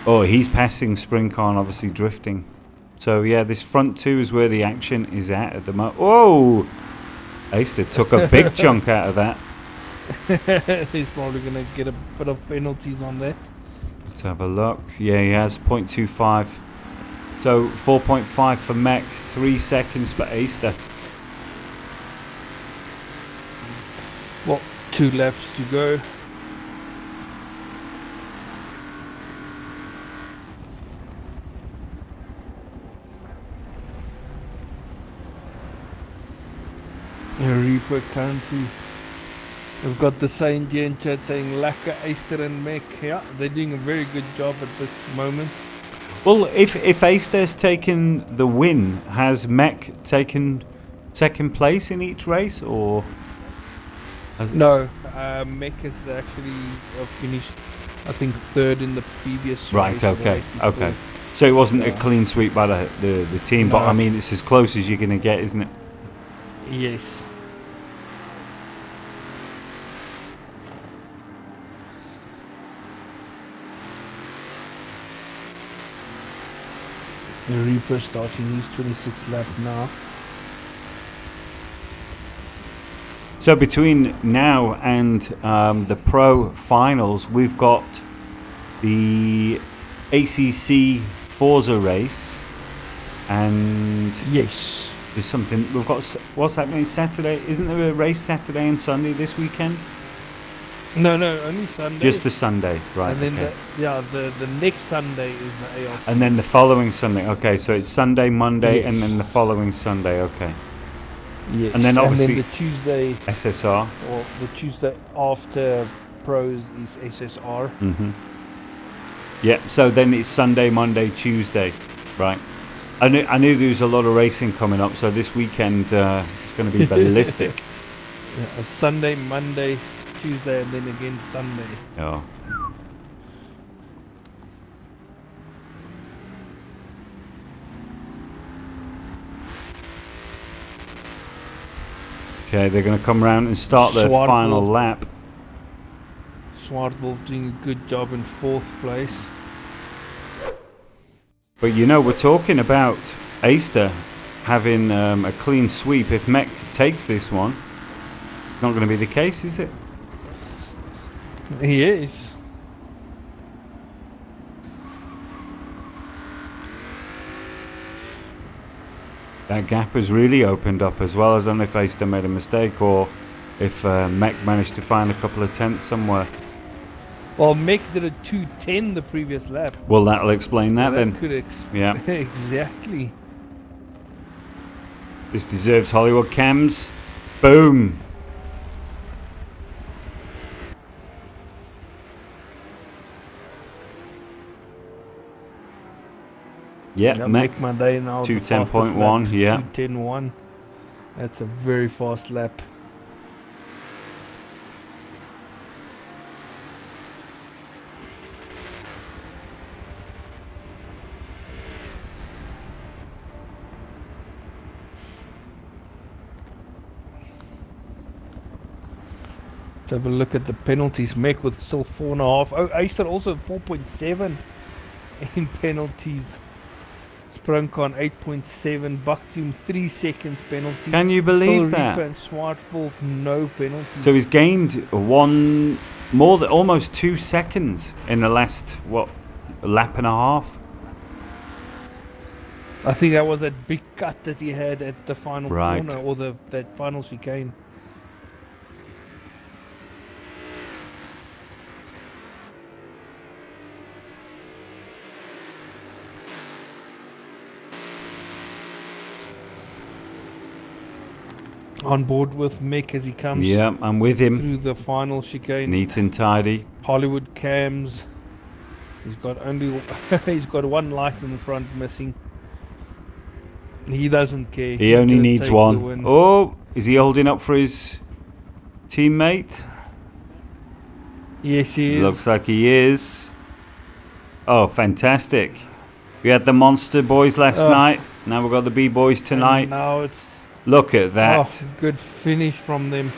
A: Oh, he's passing Springcon, obviously drifting. So yeah, this front two is where the action is at the moment. Oh! Aister took a big chunk out of that.
B: He's probably going to get a bit of penalties on that.
A: Let's have a look. Yeah, he has 0.25. So 4.5 for Mech, 3 seconds for Aister.
B: Well, 2 laps to go. Reaper currently, we've got the sign here in chat saying Laka, Aister and Mech. Yeah, they're doing a very good job at this moment.
A: Well, if Aister's taken the win, has Mech taken second place in each race, or has it?
B: No, Mech has actually finished, I think, 3rd in the previous
A: Right,
B: race.
A: okay, okay. So it wasn't a
B: Yeah.
A: clean sweep by the team, but
B: No.
A: I mean, it's as close as you're going to get, isn't it?
B: Yes. The Reaper starting his 26th lap now.
A: So between now and the Pro Finals, we've got the ACC Forza race, and
B: Yes.
A: there's something we've got. What's happening Saturday? Isn't there a race Saturday and Sunday this weekend?
B: No, only Sunday.
A: Just the Sunday, right?
B: And then
A: okay.
B: the next Sunday is the ARC.
A: And then the following Sunday. Okay, so it's Sunday, Monday, and
B: Yes.
A: then the following Sunday. Okay.
B: Yes.
A: And then obviously
B: the Tuesday,
A: SSR.
B: or the Tuesday after Pros is SSR.
A: Mm-hmm. Yeah, so then it's Sunday, Monday, Tuesday, right? I knew there was a lot of racing coming up, so this weekend it's going to be ballistic.
B: Yeah, Sunday, Monday, Tuesday, and then again Sunday.
A: Oh. Okay, they're going to come around and start their final lap.
B: Swartwolf doing a good job in 4th place.
A: But you know, we're talking about Aister having a clean sweep. If Mech takes this one, it's not going to be the case, is it?
B: He is.
A: That gap has really opened up as well. I don't know if Aister made a mistake or if Mech managed to find a couple of tenths somewhere.
B: Well, Mick did a 2:10 the previous lap.
A: Well, that'll explain that
B: Well,
A: then.
B: Could
A: Yeah.
B: exactly.
A: This deserves Hollywood cams. Boom. Yeah, Mech.
B: Mick Monday now.
A: 2:10.1, yeah.
B: 2:10.1. That's a very fast lap. Let's have a look at the penalties. Mech with still 4.5. Oh, Aister also 4.7 in penalties. Sprungkon 8.7. Baktum 3 seconds penalty.
A: Can you believe
B: still
A: that?
B: Reaper and Swartwolf no penalties.
A: So he's gained almost 2 seconds in the last, a lap and a half?
B: I think that was that big cut that he had at the final
A: Right.
B: corner, or that final chicane. On board with Mick as he comes
A: Yeah, I'm with him.
B: through the final chicane.
A: Neat and tidy.
B: Hollywood cams. He's got he's got one light in the front missing. He doesn't care.
A: He
B: He's
A: only
B: gonna
A: needs
B: take the
A: one.
B: win.
A: Oh, is he holding up for his teammate?
B: Yes, he is.
A: Looks like he is. Oh, fantastic. We had the Monster Boys last night. Now we've got the B-Boys tonight.
B: And now it's
A: Look at that.
B: good finish from them.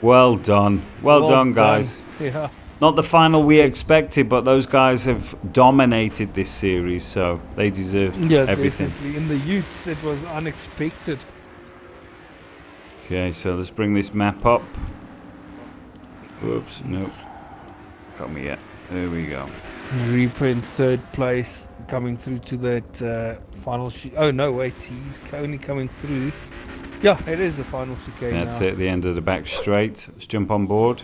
A: Well done. Well done, guys.
B: Yeah.
A: Not the final we expected, but those guys have dominated this series, so they deserve everything.
B: Definitely. In the Utes, it was unexpected.
A: Okay, so let's bring this map up. Whoops, nope. Got me yet. There we go.
B: Reaper in 3rd place, coming through to that final. Oh no, wait, he's only coming through. Yeah, it is the final chicane.
A: That's
B: now.
A: it, the end of the back straight. Let's jump on board.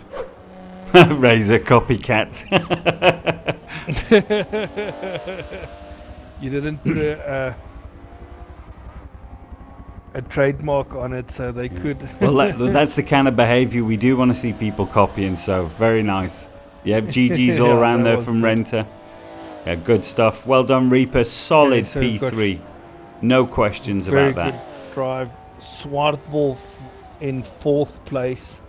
A: Razor copycat.
B: You didn't put a trademark on it, so they could.
A: Well, that's the kind of behaviour we do want to see people copying, so very nice. Yeah, GG's all
B: Yeah,
A: around
B: that
A: there
B: was
A: from
B: good.
A: Renter. Yeah, good stuff. Well done, Reaper. Solid
B: so we've got
A: P3. No questions
B: Very
A: about
B: good
A: that.
B: drive. Swartwolf in 4th place.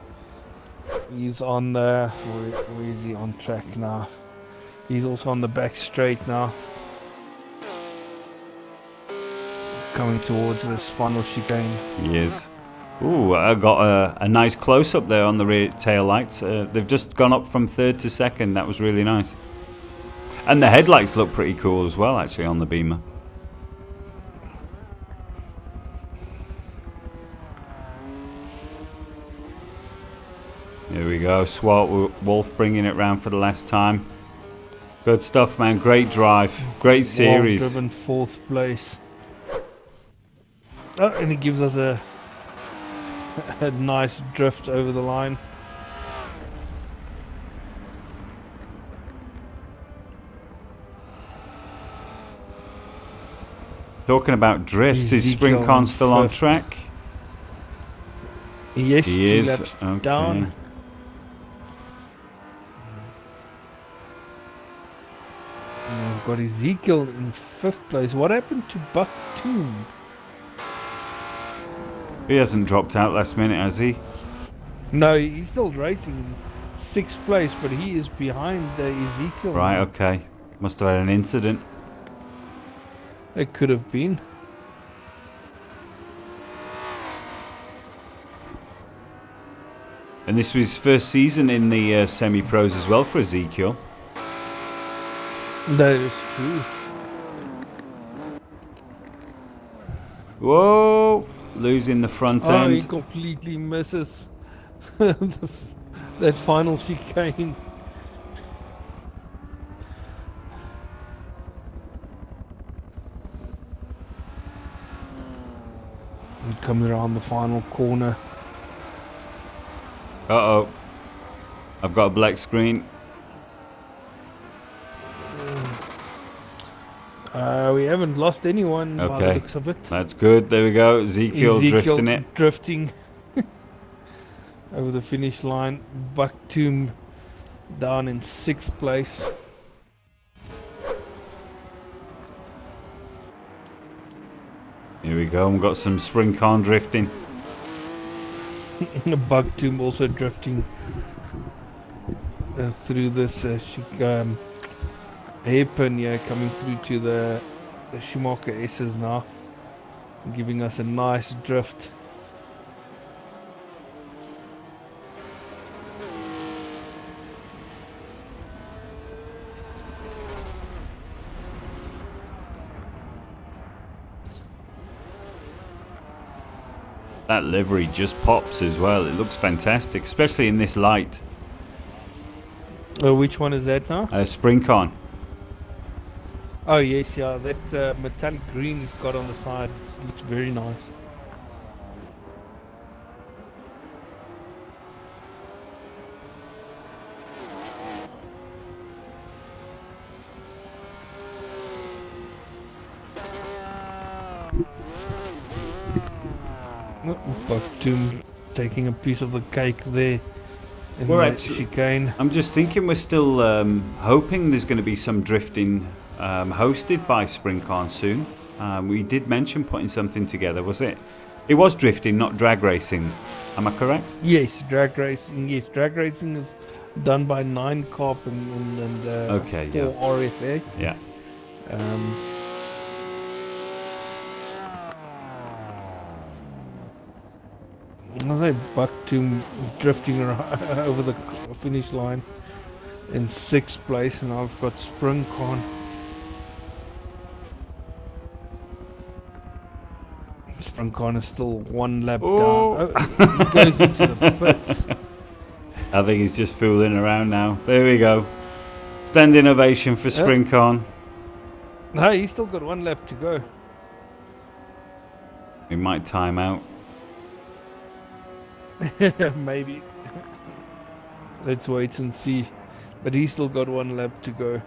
B: He's on the. Where is he on track now? He's also on the back straight now. Coming towards this final chicane.
A: He is. Ooh, I got a nice close-up there on the rear tail lights. They've just gone up from 3rd to 2nd. That was really nice. And the headlights look pretty cool as well, actually, on the Beamer. There we go. Wolf bringing it round for the last time. Good stuff, man. Great drive. Great series.
B: Well-driven 4th place. Oh, and he gives us a nice drift over the line.
A: Talking about drifts, is
B: Ezekiel
A: Springcon
B: in
A: still on
B: 5th.
A: track?
B: Yes,
A: He
B: 2
A: is.
B: laps
A: Okay.
B: down. And we've got Ezekiel in 5th place. What happened to Buck Tomb?
A: He hasn't dropped out last minute, has he?
B: No, he's still racing in 6th place, but he is behind Ezekiel.
A: Right,
B: now.
A: okay. Must have had an incident.
B: It could have been.
A: And this was his first season in the semi-pros as well for Ezekiel.
B: That is true.
A: Whoa! Losing the front
B: Oh, he
A: end.
B: completely misses that final chicane. And coming around the final corner.
A: Uh-oh. I've got a black screen.
B: We haven't lost anyone by the
A: Okay.
B: looks of it.
A: That's good. There we go. Ezekiel drifting it.
B: drifting over the finish line. Buck Tomb down in 6th place.
A: Here we go. We've got some spring con drifting.
B: Buck Tomb also drifting through this hairpin here, coming through to the Schumacher S's now, giving us a nice drift.
A: That livery just pops as well. It looks fantastic, especially in this light.
B: Which one is that now?
A: Spring con.
B: Oh yes, yeah, that metallic green it's got on the side. It looks very nice. Buck Tomb taking a piece of the cake there in
A: We're
B: the
A: actually-
B: chicane.
A: I'm just thinking we're still hoping there's going to be some drifting hosted by SpringCon soon. We did mention putting something together, was it? It was drifting, not drag racing. Am I correct?
B: Yes, drag racing. Yes, drag racing is done by 9 Corp and
A: Okay,
B: 4
A: yeah.
B: RSA.
A: Yeah.
B: I say Buck Tomb drifting over the finish line in 6th place, and I've got SpringCon. SpringCon is still 1 lap
A: Oh.
B: down. Oh, he goes into the pits.
A: I think he's just fooling around now. There we go. Standing ovation for SpringCon.
B: No, he's still got 1 lap to go.
A: We might time out.
B: Maybe. Let's wait and see. But he's still got 1 lap to go.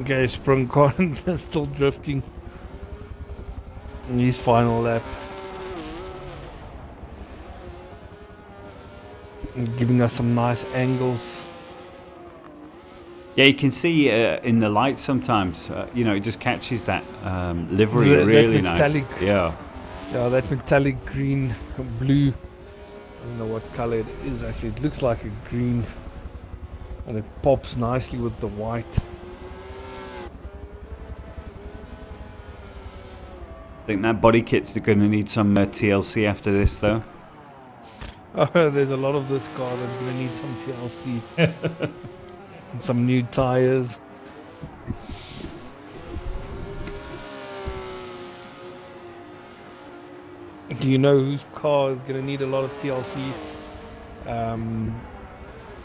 B: Okay, SpringCon is still drifting in his final lap. Giving us some nice angles.
A: Yeah, you can see in the light sometimes, you know, it just catches that livery
B: That
A: really
B: metallic.
A: nice. Yeah.
B: Yeah, that metallic green, blue. I don't know what color it is actually. It looks like a green. And it pops nicely with the white.
A: I think that body kit's going to need some TLC after this, though.
B: Oh, there's a lot of this car that's going to need some TLC. And some new tires. Do you know whose car is going to need a lot of TLC?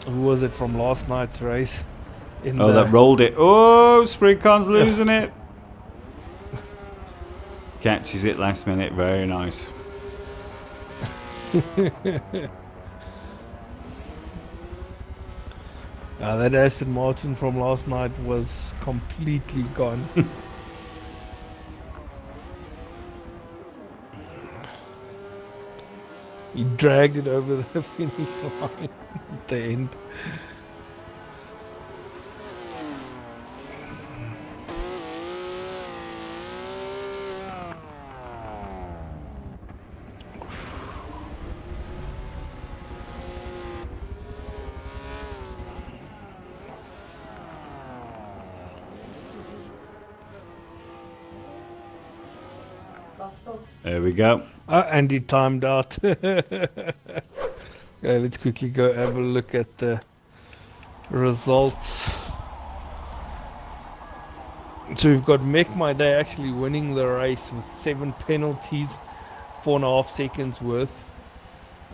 B: Who was it from last night's race?
A: That rolled it. Oh, Sprigcon's losing it. Catches it last minute. Very nice.
B: That Aston Martin from last night was completely gone. He dragged it over the finish line at the end.
A: There we go.
B: And he timed out. Let's quickly go have a look at the results. So we've got Mech My Day actually winning the race with 7 penalties, 4.5 seconds worth.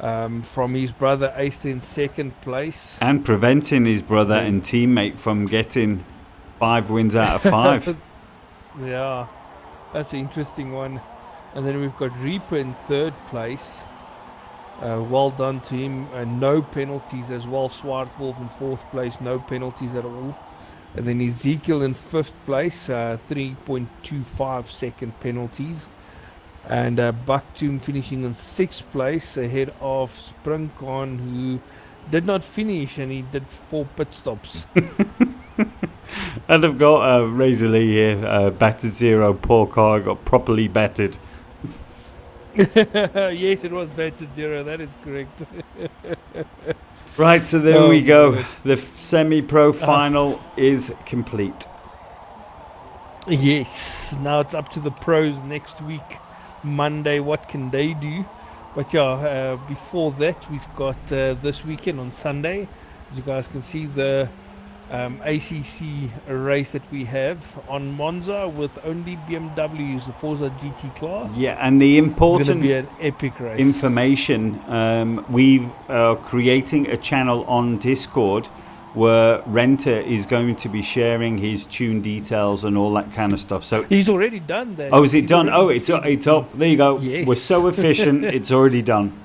B: From his brother Ace in second place.
A: And preventing his brother and teammate from getting 5 wins out of 5.
B: Yeah, that's an interesting one. And then we've got Reaper in third place. Well done to him. No penalties as well. Swartwolf in fourth place. No penalties at all. And then Ezekiel in fifth place. 3.25 second penalties. And Bucktoon finishing in sixth place ahead of Sprigcon, who did not finish and he did 4 pit stops.
A: And I've got Razor Lee here. Battered 0. Poor car. Got properly battered.
B: Yes, it was battered 0. That is correct.
A: Right, so there we go.
B: Good.
A: The semi-pro final is complete.
B: Yes, now it's up to the pros next week, Monday. What can they do? But yeah, before that, we've got this weekend on Sunday. As you guys can see, the ACC race that we have on Monza with only BMWs, the Forza GT class.
A: Yeah, and the
B: It's going to
A: important
B: be an epic race.
A: information, we are creating a channel on Discord where Renter is going to be sharing his tune details and all that kind of stuff. So
B: He's already done that.
A: oh, is it
B: He's
A: done? Oh,
B: already
A: it's
B: seen
A: it's up. There you go.
B: Yes.
A: We're so efficient. It's already done.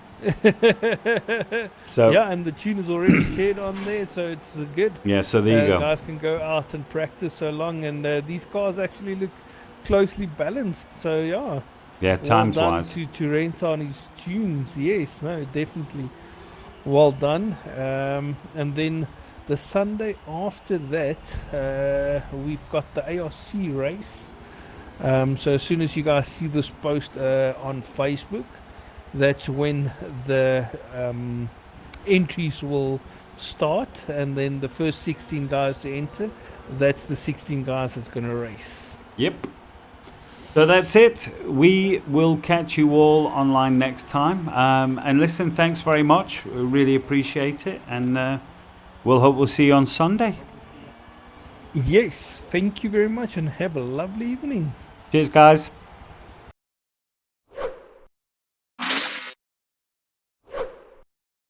A: So
B: yeah, and the tune is already shared on there, so it's good.
A: yeah, so there you go.
B: Guys can go out and practice so long, and these cars actually look closely balanced. So yeah,
A: Yeah, times
B: well done
A: wise.
B: to rent on his tunes. Yes, no, definitely well done. And then the Sunday after that, we've got the ARC race. So as soon as you guys see this post on Facebook, that's when the entries will start, and then the first 16 guys to enter, that's the 16 guys that's going to race.
A: Yep. So that's it. We will catch you all online next time. And listen, thanks very much. We really appreciate it. And we'll see you on Sunday.
B: Yes, thank you very much, and have a lovely evening.
A: Cheers, guys.